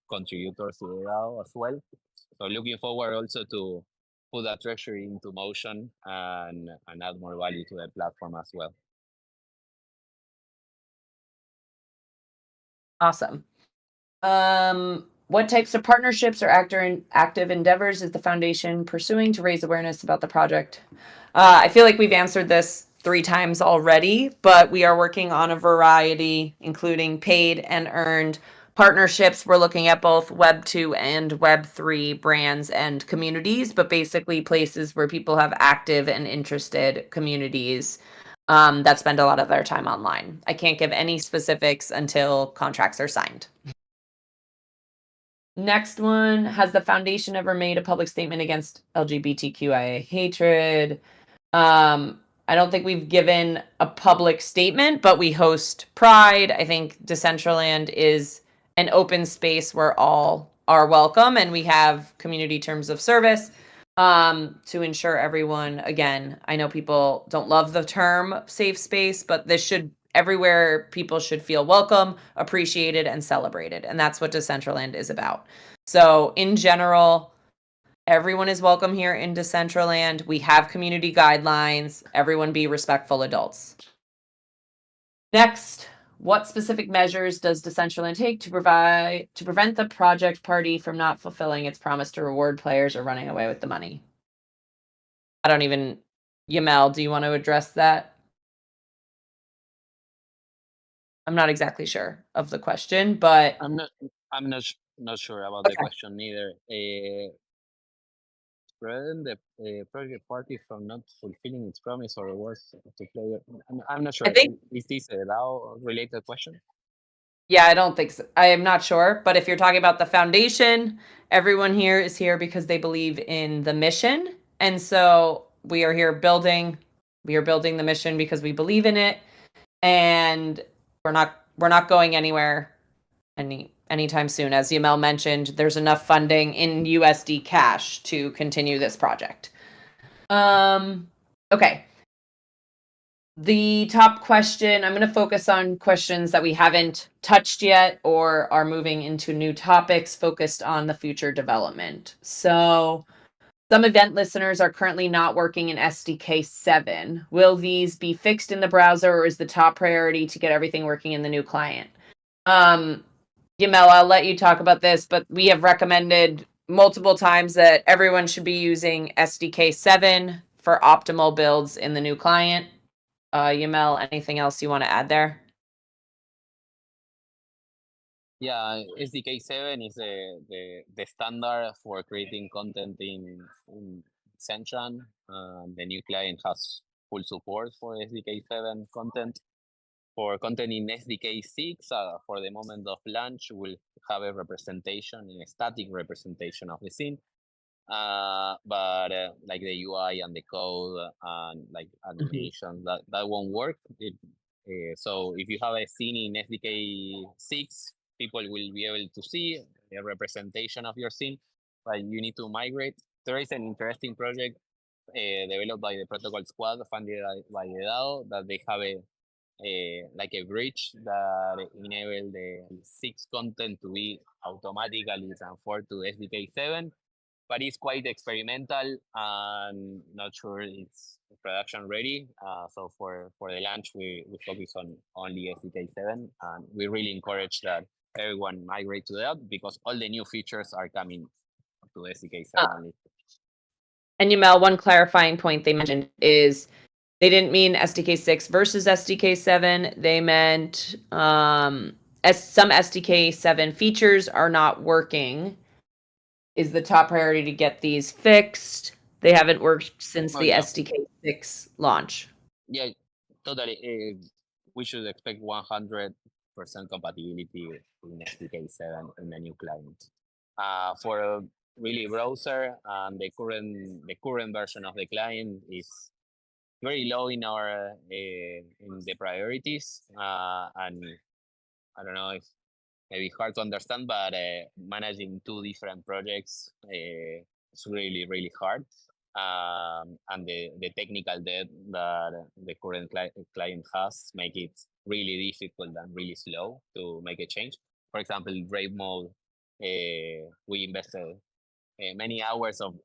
contributors to the DAO as well. So looking forward also to put that treasury into motion and add more value to the platform as well. Awesome. What types of partnerships or active endeavors is the foundation pursuing to raise awareness about the project? I feel like we've answered this 3 times already, but we are working on a variety, including paid and earned partnerships. We're looking at both Web 2 and Web 3 brands and communities, but basically places where people have active and interested communities that spend a lot of their time online. I can't give any specifics until contracts are signed. Next one, has the foundation ever made a public statement against LGBTQIA hatred? I don't think we've given a public statement, but we host Pride. I think Decentraland is an open space where all are welcome, and we have community terms of service to ensure everyone, again, I know people don't love the term safe space, but this should everywhere people should feel welcome, appreciated, and celebrated. And that's what Decentraland is about. So in general, everyone is welcome here in Decentraland. We have community guidelines. Everyone be respectful adults. Next, what specific measures does Decentraland take to prevent the project party from not fulfilling its promise to reward players or running away with the money? Yamel, do you want to address that? I'm not exactly sure of the question, but I'm not sure about the question either. Prevent the project party from not fulfilling its promise or rewards to players. I'm not sure. I think, Is this a DAO related question? yeah, I don't think so. I am not sure, but if you're talking about the foundation, everyone here is here because they believe in the mission. And so we are here building the mission because we believe in it, and we're not going anywhere anytime soon. As Yamel mentioned, there's enough funding in USD cash to continue this project. Okay. The top question, I'm going to focus on questions that we haven't touched yet or are moving into new topics focused on the future development. So some event listeners are currently not working in SDK 7. Will these be fixed in the browser, or is the top priority to get everything working in the new client? Yamel, I'll let you talk about this, but we have recommended multiple times that everyone should be using SDK 7 for optimal builds in the new client. Yamel, anything else you want to add there? Yeah, SDK 7 is the standard for creating content in Decentraland. The new client has full support for SDK 7 content. For content in SDK 6, for the moment of launch, we'll have a representation, a static representation of the scene. But like the UI and the code and like animation, that won't work. So if you have a scene in SDK 6, people will be able to see a representation of your scene, but you need to migrate. There is an interesting project developed by the Protocol Squad, funded by the DAO, that they have like a bridge that enable the 6 content to be automatically transferred to SDK 7. But it's quite experimental and not sure it's production ready. So for the launch, we focus on only SDK 7, and we really encourage that everyone migrate to that because all the new features are coming to SDK 7 only. And Yamel, one clarifying point they mentioned is they didn't mean SDK 6 versus SDK 7. They meant some SDK 7 features are not working. Is the top priority to get these fixed? They haven't worked since the SDK 6 launch. Yeah, totally. We should expect 100% compatibility in SDK 7 in the new client. For a really browser, the current version of the client is very low in our in the priorities, and I don't know if maybe hard to understand, but managing 2 different projects is really hard. And the technical debt that the current client has make it really difficult and really slow to make a change. for example, Brave Mode, we invested many hours of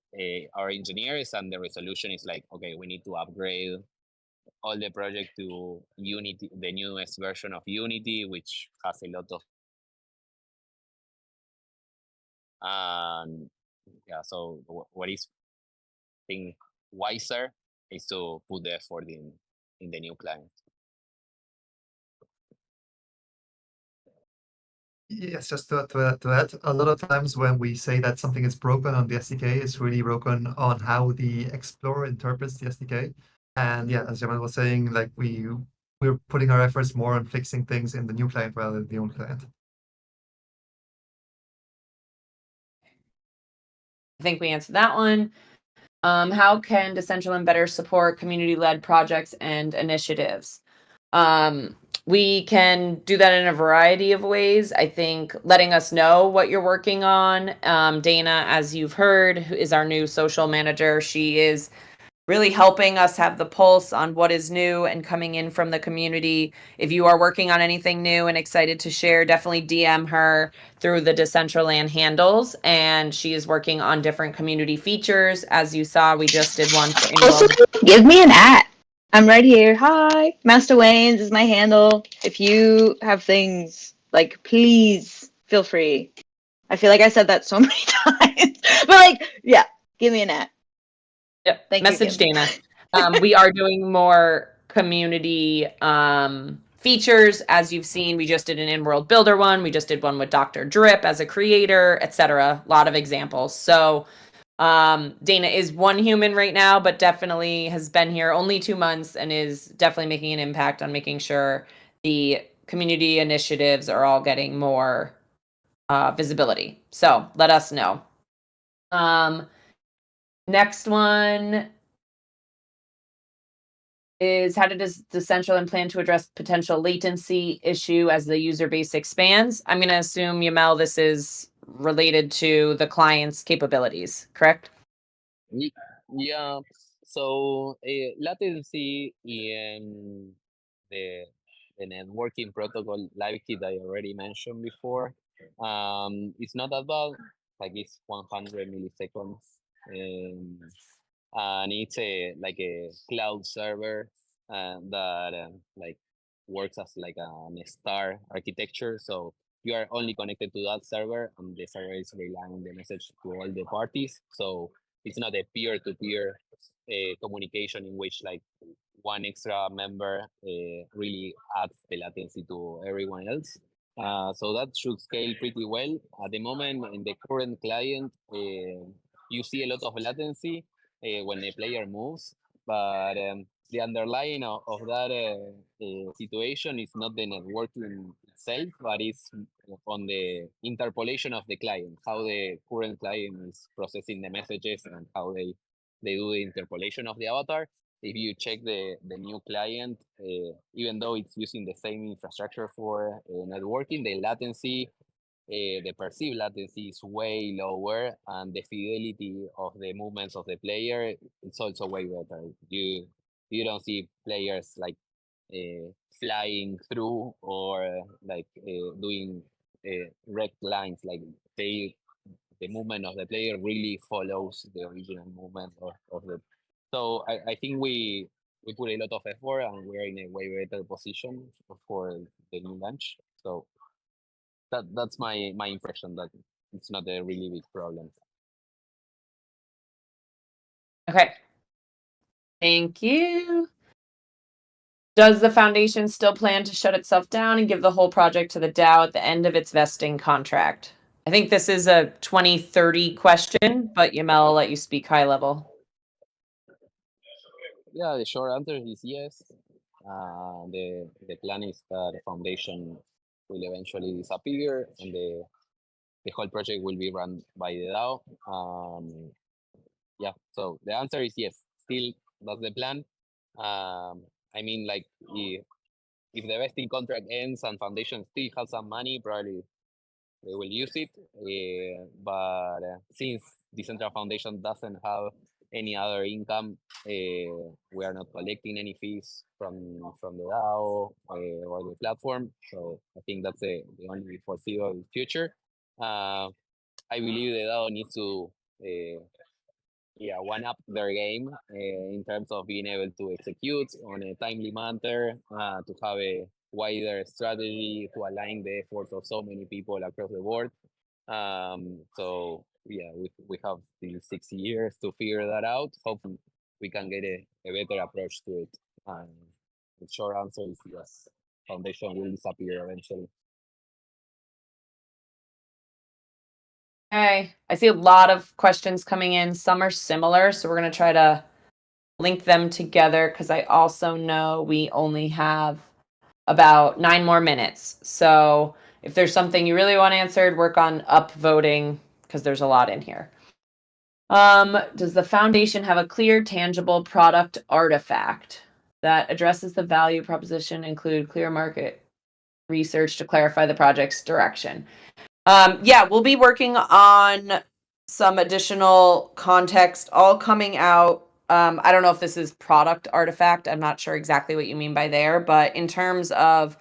our engineers, and the resolution is like, okay, we need to upgrade all the project to Unity, the newest version of Unity, which has a lot of yeah. So what is think wiser is to put the effort in the new client. Yes, just to add, a lot of times when we say that something is broken on the SDK, it's really broken on how the Explorer interprets the SDK. And yeah, as Jamal was saying, like we're putting our efforts more on fixing things in the new client rather than the old client. I think we answered that one. How can Decentraland better support community-led projects and initiatives? We can do that in a variety of ways. I think letting us know what you're working on. Dana, as you've heard, who is our new social manager, she is really helping us have the pulse on what is new and coming in from the community. If you are working on anything new and excited to share, definitely DM her through the Decentraland handles. And she is working on different community features. As you saw, we just did one for Also, give me an @ I'm right here. Hi, Master Wayne's is my handle. If you have things, like, please feel free. I feel like I said that so many times, but like, yeah, give me an @ Yep. Thank Message you, Dana. We are doing more community features. As you've seen, we just did an in-world builder one. We just did one with Dr. Drip as a creator, etc. A lot of examples. So Dana is one human right now, but definitely has been here only 2 months and is definitely making an impact on making sure the community initiatives are all getting more visibility. So let us know. Next one is how does Decentraland plan to address potential latency issue as the user base expands? I'm going to assume, Yamel, this is related to the client's capabilities, correct? Yeah. So latency in the networking protocol live kit I already mentioned before, it's not that bad. Like it's 100 milliseconds, and it's like a cloud server that like works as like a star architecture. So you are only connected to that server, and the server is relying the message to all the parties. So it's not a peer-to-peer communication in which like one extra member really adds the latency to everyone else. So that should scale pretty well. At the moment, in the current client, you see a lot of latency when a player moves, but the underlying of that situation is not the networking itself, but it's on the interpolation of the client, how the current client is processing the messages and how they do the interpolation of the avatar. If you check the new client, even though it's using the same infrastructure for networking, the latency, the perceived latency is way lower, and the fidelity of the movements of the player it's also way better. You don't see players like flying through or like doing rect lines. Like the movement of the player really follows the original movement of the. So I think we put a lot of effort, and we're in a way better position for the new launch. So that's my impression, that it's not a really big problem. Okay. Thank you. Does the foundation still plan to shut itself down and give the whole project to the DAO at the end of its vesting contract? I think this is a 2030 question, but Yamel, I'll let you speak high level. Yeah, the short answer is yes. The plan is that the foundation will eventually disappear, and the whole project will be run by the DAO. Yeah, so the answer is yes. Still, that's the plan. I mean, like if the vesting contract ends and foundation still has some money, probably they will use it. But since Decentraland Foundation doesn't have any other income. We are not collecting any fees from the DAO or the platform. So I think that's the only foreseeable future. I believe the DAO needs to one up their game in terms of being able to execute on a timely manner, to have a wider strategy to align the efforts of so many people across the board. So we have still 6 years to figure that out. Hopefully we can get a better approach to it. The short answer is yes. Foundation will disappear eventually. Okay, I see a lot of questions coming in. Some are similar, so we're going to try to link them together because I also know we only have about 9 more minutes. So if there's something you really want answered, work on upvoting because there's a lot in here. Does the foundation have a clear, tangible product artifact that addresses the value proposition, include clear market research to clarify the project's direction? Yeah, we'll be working on some additional context all coming out. I don't know if this is product artifact. I'm not sure exactly what you mean by there, but in terms of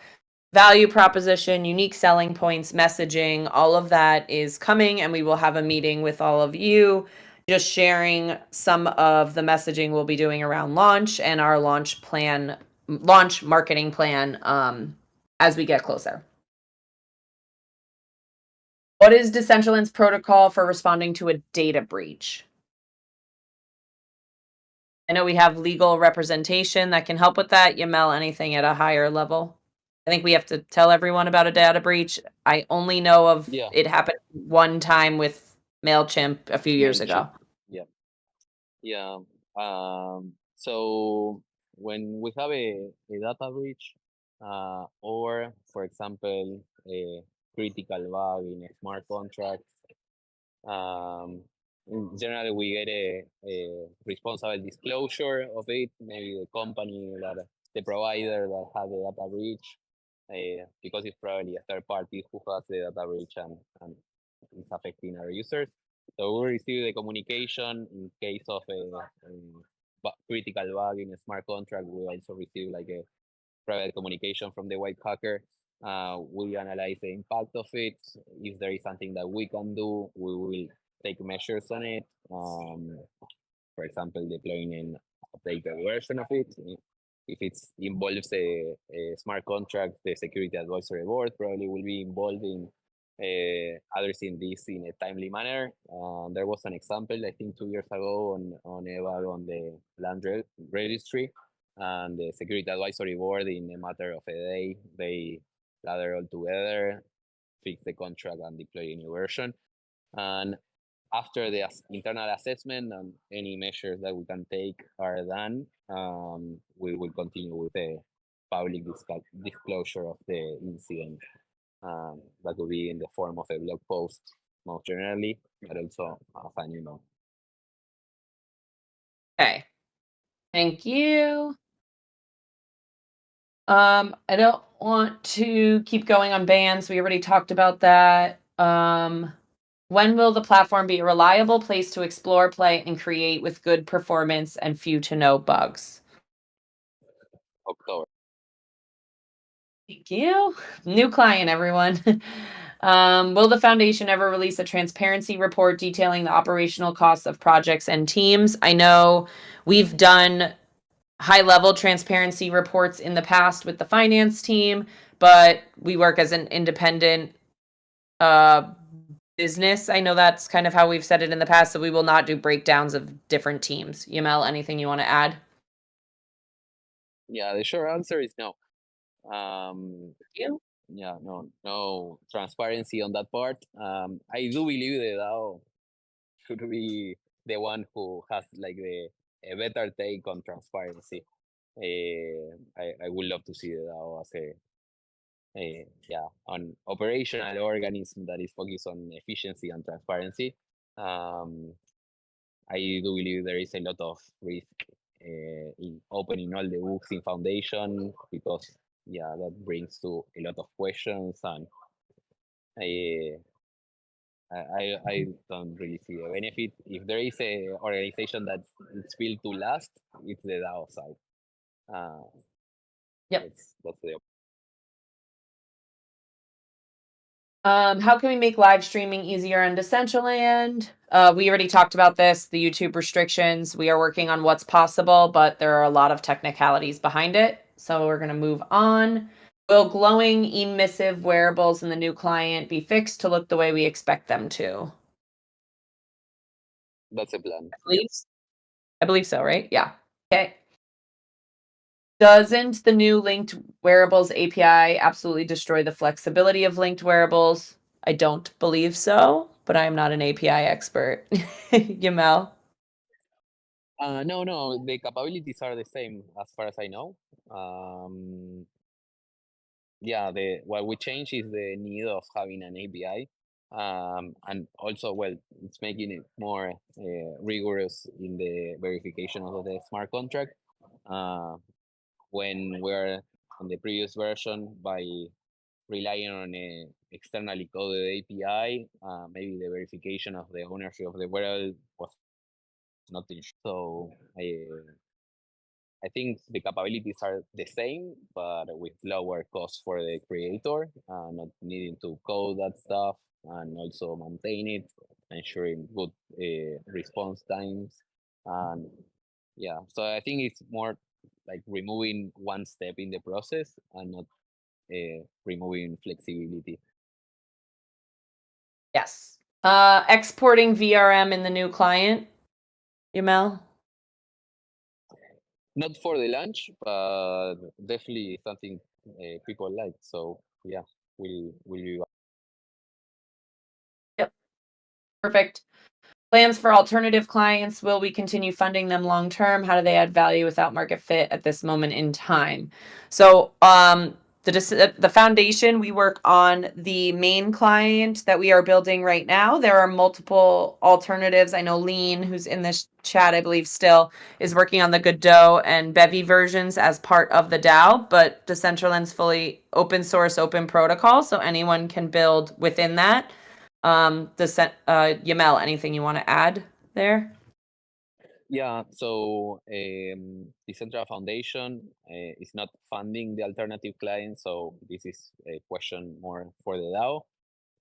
value proposition, unique selling points, messaging, all of that is coming, and we will have a meeting with all of you, just sharing some of the messaging we'll be doing around launch and our launch marketing plan as we get closer. What is Decentraland's protocol for responding to a data breach? I know we have legal representation that can help with that. Yamel, anything at a higher level? I think we have to tell everyone about a data breach. I only know of it happened one time with MailChimp a few years ago. Yeah. So when we have a data breach, or for example, a critical bug in a smart contract, in general, we get a responsible disclosure of it. Maybe the company the provider that had the data breach, because it's probably a third party who has the data breach and is affecting our users. So we receive the communication in case of a critical bug in a smart contract. We also receive like a private communication from the white hacker. We analyze the impact of it. If there is something that we can do, we will take measures on it. For example, deploying an updated version of it. If it involves a smart contract, the security advisory board probably will be involved in addressing this in a timely manner. There was an example, I think 2 years ago, on a bug on the land registry, and the security advisory board, in a matter of a day, they gather all together, fix the contract, and deploy a new version. And after the internal assessment and any measures that we can take are done, we will continue with the public disclosure of the incident. That will be in the form of a blog post, most generally, but also as an email. Okay. Thank you. I don't want to keep going on bans. We already talked about that. When will the platform be a reliable place to explore, play, and create with good performance and few to no bugs? October. Thank you. New client, everyone. Will the foundation ever release a transparency report detailing the operational costs of projects and teams? I know we've done high-level transparency reports in the past with the finance team, but we work as an independent business. I know that's kind of how we've said it in the past, so we will not do breakdowns of different teams. Yamel, anything you want to add? Yeah, the short answer is no. You? Yeah, no transparency on that part. I do believe the DAO should be the one who has like a better take on transparency. I would love to see the DAO as an operational organism that is focused on efficiency and transparency. I do believe there is a lot of risk in opening all the books in foundation, because that brings to a lot of questions, and I don't really see a benefit. If there is a organization that it's built to last, it's the DAO side. Yep. That's the How can we make live streaming easier on Decentraland? We already talked about this, the YouTube restrictions. We are working on what's possible, but there are a lot of technicalities behind it. So we're going to move on. Will glowing emissive wearables in the new client be fixed to look the way we expect them to? that's a plan. I believe so, right? Yeah. Okay. Doesn't the new linked wearables API absolutely destroy the flexibility of linked wearables? I don't believe so, but I am not an API expert. Yamel? No, the capabilities are the same as far as I know. Yeah, what we change is the need of having an API. And also, well, it's making it more rigorous in the verification of the smart contract. When we're on the previous version, by relying on a externally coded API, maybe the verification of the ownership of the wearable was not ensured. So I think the capabilities are the same, but with lower cost for the creator, not needing to code that stuff and also maintain it, ensuring good response times. And yeah, so I think it's more like removing one step in the process and not removing flexibility. Yes. Exporting VRM in the new client, Yamel? Not for the launch, but definitely something people like. So yeah, we'll be Yep. Perfect. Plans for alternative clients. Will we continue funding them long term? How do they add value without market fit at this moment in time? So the foundation, we work on the main client that we are building right now. There are multiple alternatives. I know Lean, who's in this chat, I believe still, is working on the Godot and Bevy versions as part of the DAO, but Decentraland's fully open source, open protocol, so anyone can build within that. Yamel, anything you want to add there? Yeah, so Decentraland Foundation is not funding the alternative client, so this is a question more for the DAO.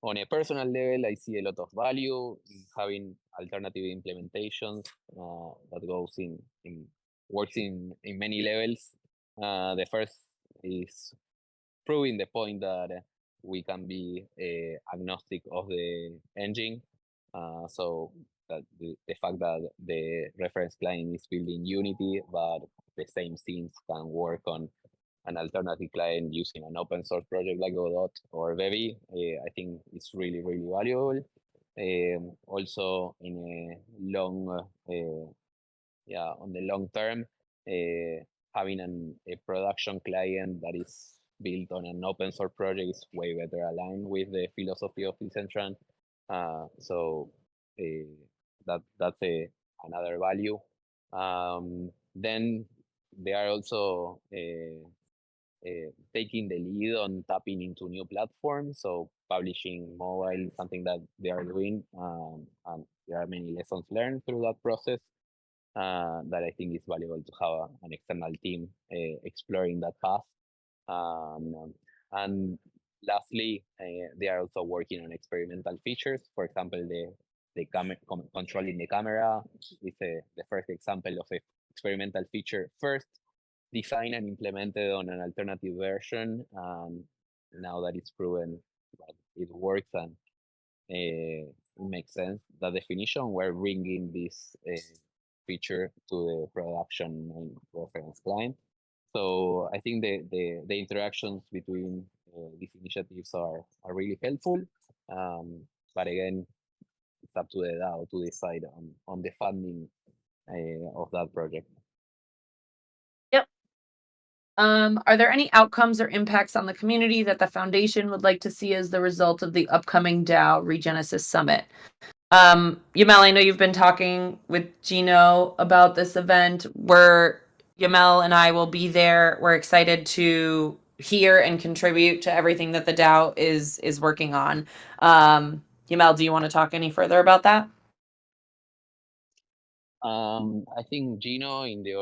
On a personal level, I see a lot of value in having alternative implementations that goes in works in many levels. The first is proving the point that we can be agnostic of the engine. So that the fact that the reference client is built in Unity, but the same scenes can work on an alternative client using an open source project like Godot or Bevy, I think it's really, really valuable. Also, in a long, on the long term, having a production client that is built on an open source project is way better aligned with the philosophy of Decentraland. So that's another value. Then they are also taking the lead on tapping into new platforms. So publishing mobile is something that they are doing, and there are many lessons learned through that process that I think is valuable to have an external team exploring that path. And lastly, they are also working on experimental features. For example, the controlling the camera is the first example of a experimental feature first designed and implemented on an alternative version. Now that it's proven that it works and it makes sense, the definition, we're bringing this feature to the production main reference client. So I think the interactions between these initiatives are really helpful. But again, it's up to the DAO to decide on the funding of that project. Yep. Are there any outcomes or impacts on the community that the foundation would like to see as the result of the upcoming DAO Regenesis Summit? Yamel, I know you've been talking with Gino about this event. Yamel and I will be there. We're excited to hear and contribute to everything that the DAO is working on. Yamel, do you want to talk any further about that? I think Gino in the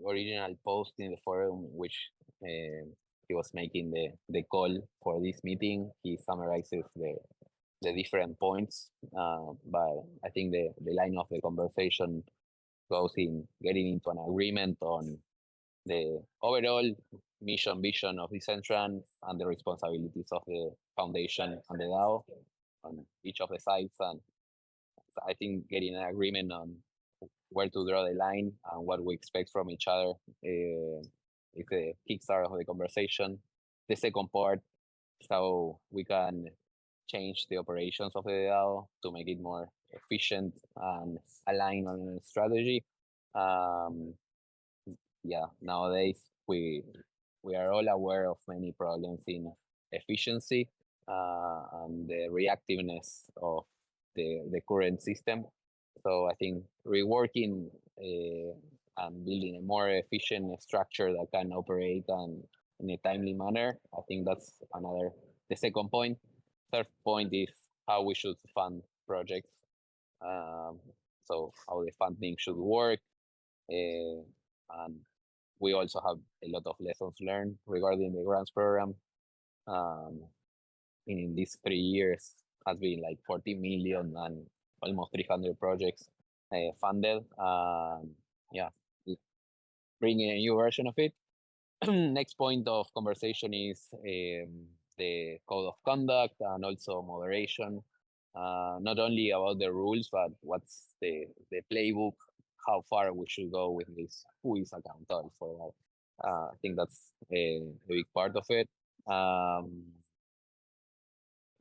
original post in the forum, which he was making the call for this meeting, he summarizes the different points. But I think the line of the conversation goes in getting into an agreement on the overall mission, vision of Decentraland and the responsibilities of the foundation and the DAO on each of the sides. And I think getting an agreement on where to draw the line and what we expect from each other is the kickstart of the conversation. The second part is how we can change the operations of the DAO to make it more efficient and align on a strategy. Yeah, nowadays we are all aware of many problems in efficiency and the reactiveness of the current system. So I think reworking and building a more efficient structure that can operate and in a timely manner, I think that's the second point. Third point is how we should fund projects. So how the funding should work. And we also have a lot of lessons learned regarding the grants program. In these 3 years has been like 40 million and almost 300 projects funded. Yeah, bringing a new version of it. Next point of conversation is the code of conduct and also moderation. Not only about the rules, but what's the playbook, how far we should go with this, who is accountable for that. I think that's a big part of it.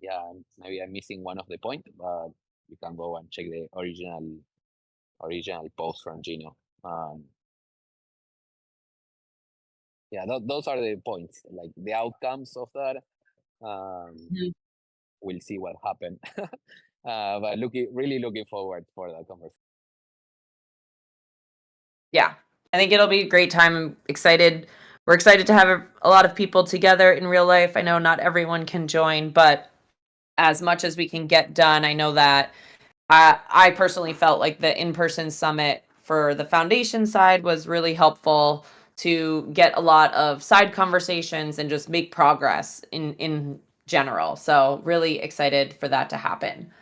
Yeah, maybe I'm missing one of the point, but you can go and check the original post from Gino. Yeah, those are the points, like the outcomes of that. We'll see what happened. But really looking forward for that conversation. Yeah, I think it'll be a great time. I'm excited. We're excited to have a lot of people together in real life. I know not everyone can join, but as much as we can get done, I know that I personally felt like the in-person summit for the foundation side was really helpful to get a lot of side conversations and just make progress in general. So really excited for that to happen.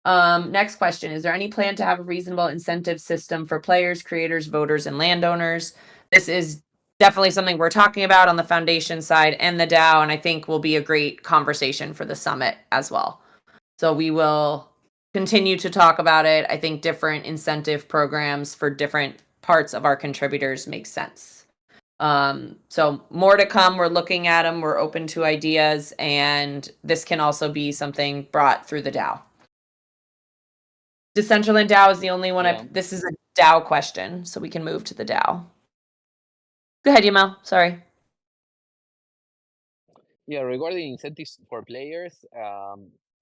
Next question. Is there any plan to have a reasonable incentive system for players, creators, voters, and landowners? This is definitely something we're talking about on the foundation side and the DAO, and I think will be a great conversation for the summit as well. So we will continue to talk about it. I think different incentive programs for different parts of our contributors makes sense. So more to come. We're looking at them. We're open to ideas, and this can also be something brought through the DAO. Decentraland DAO is the only one. Yeah. This is a DAO question, so we can move to the DAO. Go ahead, Yamel. Sorry. Yeah, regarding incentives for players,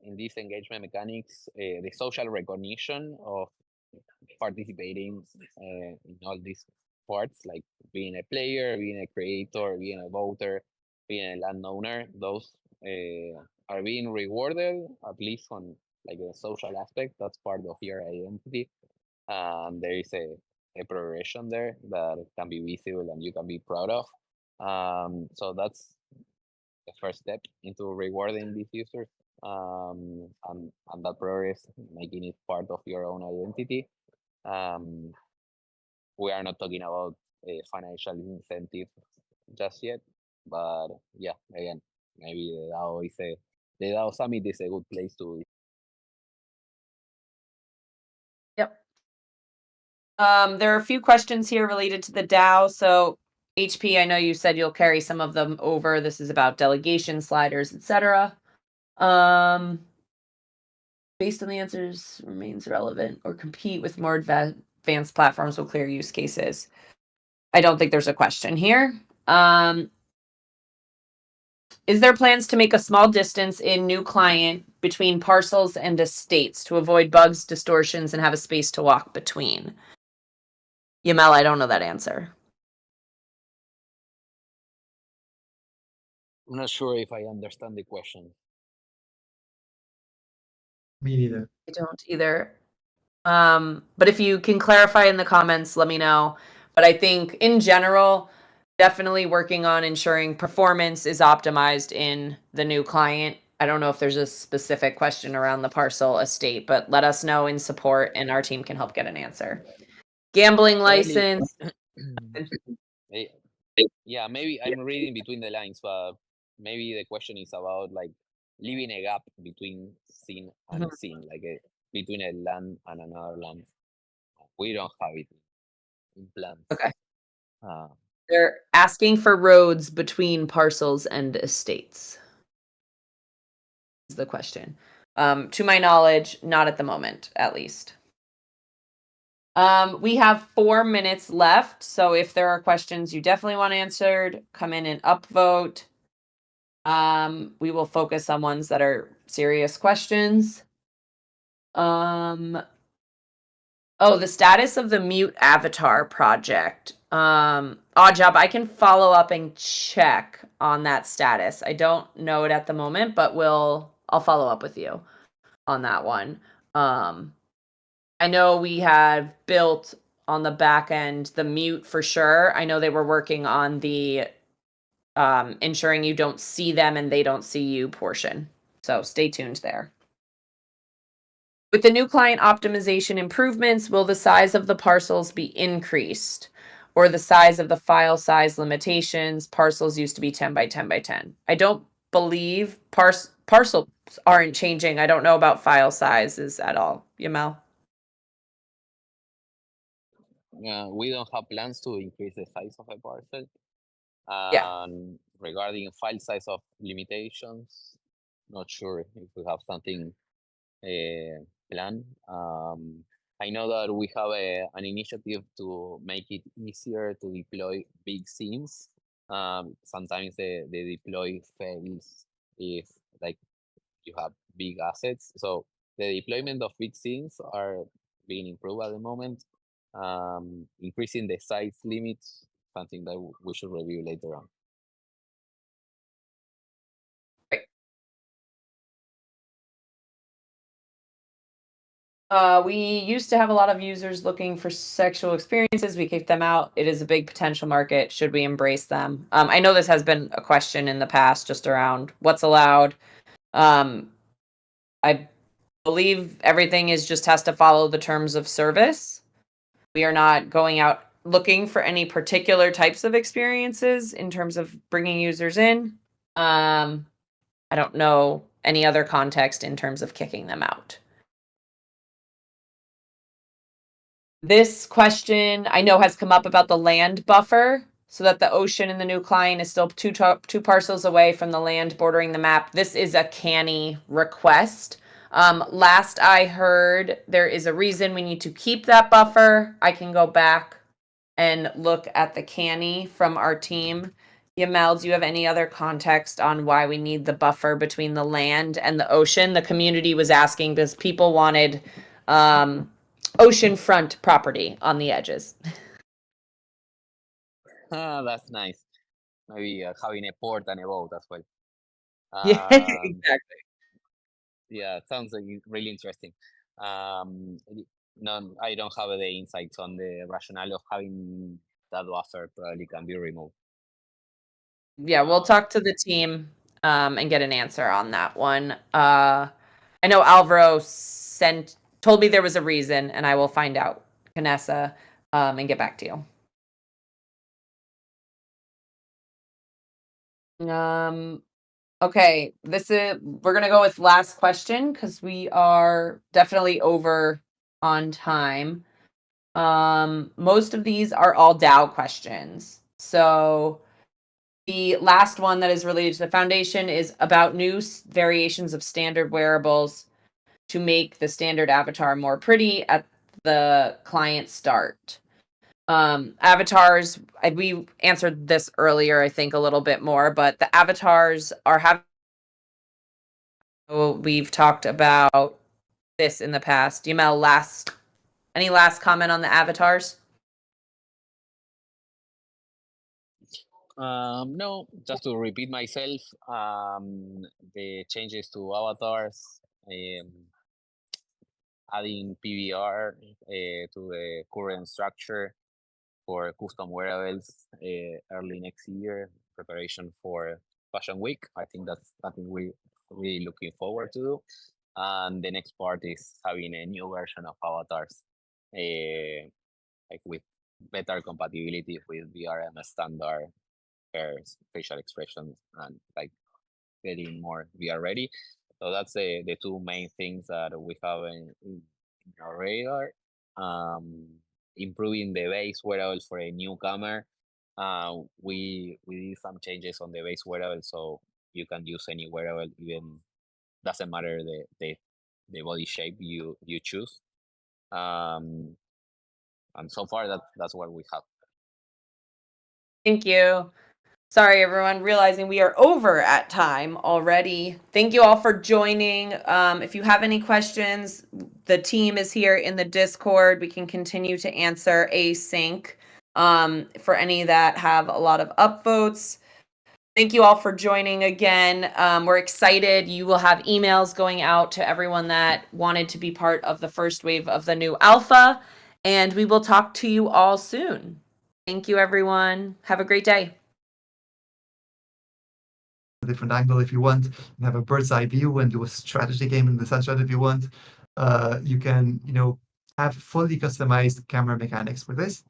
in these engagement mechanics, the social recognition of participating in all these parts, like being a player, being a creator, being a voter, being a landowner, those are being rewarded, at least on like a social aspect. That's part of your identity. There is a progression there that can be visible and you can be proud of. So that's the first step into rewarding these users and that progress, making it part of your own identity. We are not talking about a financial incentive just yet, but yeah, again, maybe the DAO Summit is a good place to. Yep. There are a few questions here related to the DAO. So HP, I know you said you'll carry some of them over. This is about delegation sliders, etc. Based on the answers, remains relevant or compete with more advanced platforms with clear use cases. I don't think there's a question here. Is there plans to make a small distance in new client between parcels and estates to avoid bugs, distortions, and have a space to walk between? Yamel, I don't know that answer. I'm not sure if I understand the question. Me neither. I don't either. But if you can clarify in the comments, let me know. But I think in general, definitely working on ensuring performance is optimized in the new client. I don't know if there's a specific question around the parcel estate, but let us know in support and our team can help get an answer. Gambling Probably- license. Yeah, maybe I'm reading between the lines, but maybe the question is about like leaving a gap between scene and scene, like between a land and another land. We don't have it in plans. Okay. Uh, They're asking for roads between parcels and estates. Is the question. To my knowledge, not at the moment, at least. We have 4 minutes left, so if there are questions you definitely want answered, come in and upvote. We will focus on ones that are serious questions. Oh, the status of the mute avatar project. Oddjob, I can follow up and check on that status. I don't know it at the moment, but I'll follow up with you on that one. I know we had built on the back end the mute for sure. I know they were working on the ensuring you don't see them and they don't see you portion. So stay tuned there. With the new client optimization improvements, will the size of the parcels be increased? Or the size of the file size limitations? Parcels used to be 10 by 10 by 10. I don't believe parcels aren't changing. I don't know about file sizes at all. Yamel? we don't have plans to increase the size of a parcel. Yeah. And regarding file size of limitations, not sure if we have something planned. I know that we have an initiative to make it easier to deploy big scenes. Sometimes the deploy fails if like you have big assets. So the deployment of big scenes are being improved at the moment. Increasing the size limits, something that we should review later on. We used to have a lot of users looking for sexual experiences. We kicked them out. It is a big potential market. Should we embrace them? I know this has been a question in the past just around what's allowed. I believe everything is just has to follow the terms of service. We are not going out looking for any particular types of experiences in terms of bringing users in. I don't know any other context in terms of kicking them out. This question I know has come up about the land buffer, so that the ocean in the new client is still two parcels away from the land bordering the map. This is a canny request. Last I heard, there is a reason we need to keep that buffer. I can go back and look at the canny from our team. Yamel, do you have any other context on why we need the buffer between the land and the ocean? The community was asking because people wanted oceanfront property on the edges. That's nice. Maybe having a port and a boat as well. Yeah, exactly. Yeah, sounds like really interesting. No, I don't have the insights on the rationale of having that buffer. Probably can be removed. Yeah, we'll talk to the team and get an answer on that one. I know Alvaro told me there was a reason, and I will find out, Canessa, and get back to you. Okay, we're gonna go with last question because we are definitely over on time. Most of these are all DAO questions. So the last one that is related to the foundation is about new variations of standard wearables to make the standard avatar more pretty at the client start. Avatars, we answered this earlier, I think, a little bit more, but the avatars are having. We've talked about this in the past. Yamel, any last comment on the avatars? No, just to repeat myself, the changes to avatars, adding PBR to the current structure for custom wearables early next year, preparation for Fashion Week. I think that's something we really looking forward to do. And the next part is having a new version of avatars, like with better compatibility with VRM standard pairs, facial expressions, and like getting more VR ready. So that's the two main things that we have in our radar. Improving the base wearable for a newcomer. We did some changes on the base wearable, so you can use any wearable, even doesn't matter the body shape you choose. And so far that's what we have. Thank you. Sorry, everyone, realizing we are over at time already. Thank you all for joining. If you have any questions, the team is here in the Discord. We can continue to answer async for any that have a lot of upvotes. Thank you all for joining again. We're excited. You will have emails going out to everyone that wanted to be part of the first wave of the new alpha, and we will talk to you all soon. Thank you, everyone. Have a great day. Different angle if you want, and have a bird's eye view and do a strategy game in the Decentraland if you want. You can, have fully customized camera mechanics for this.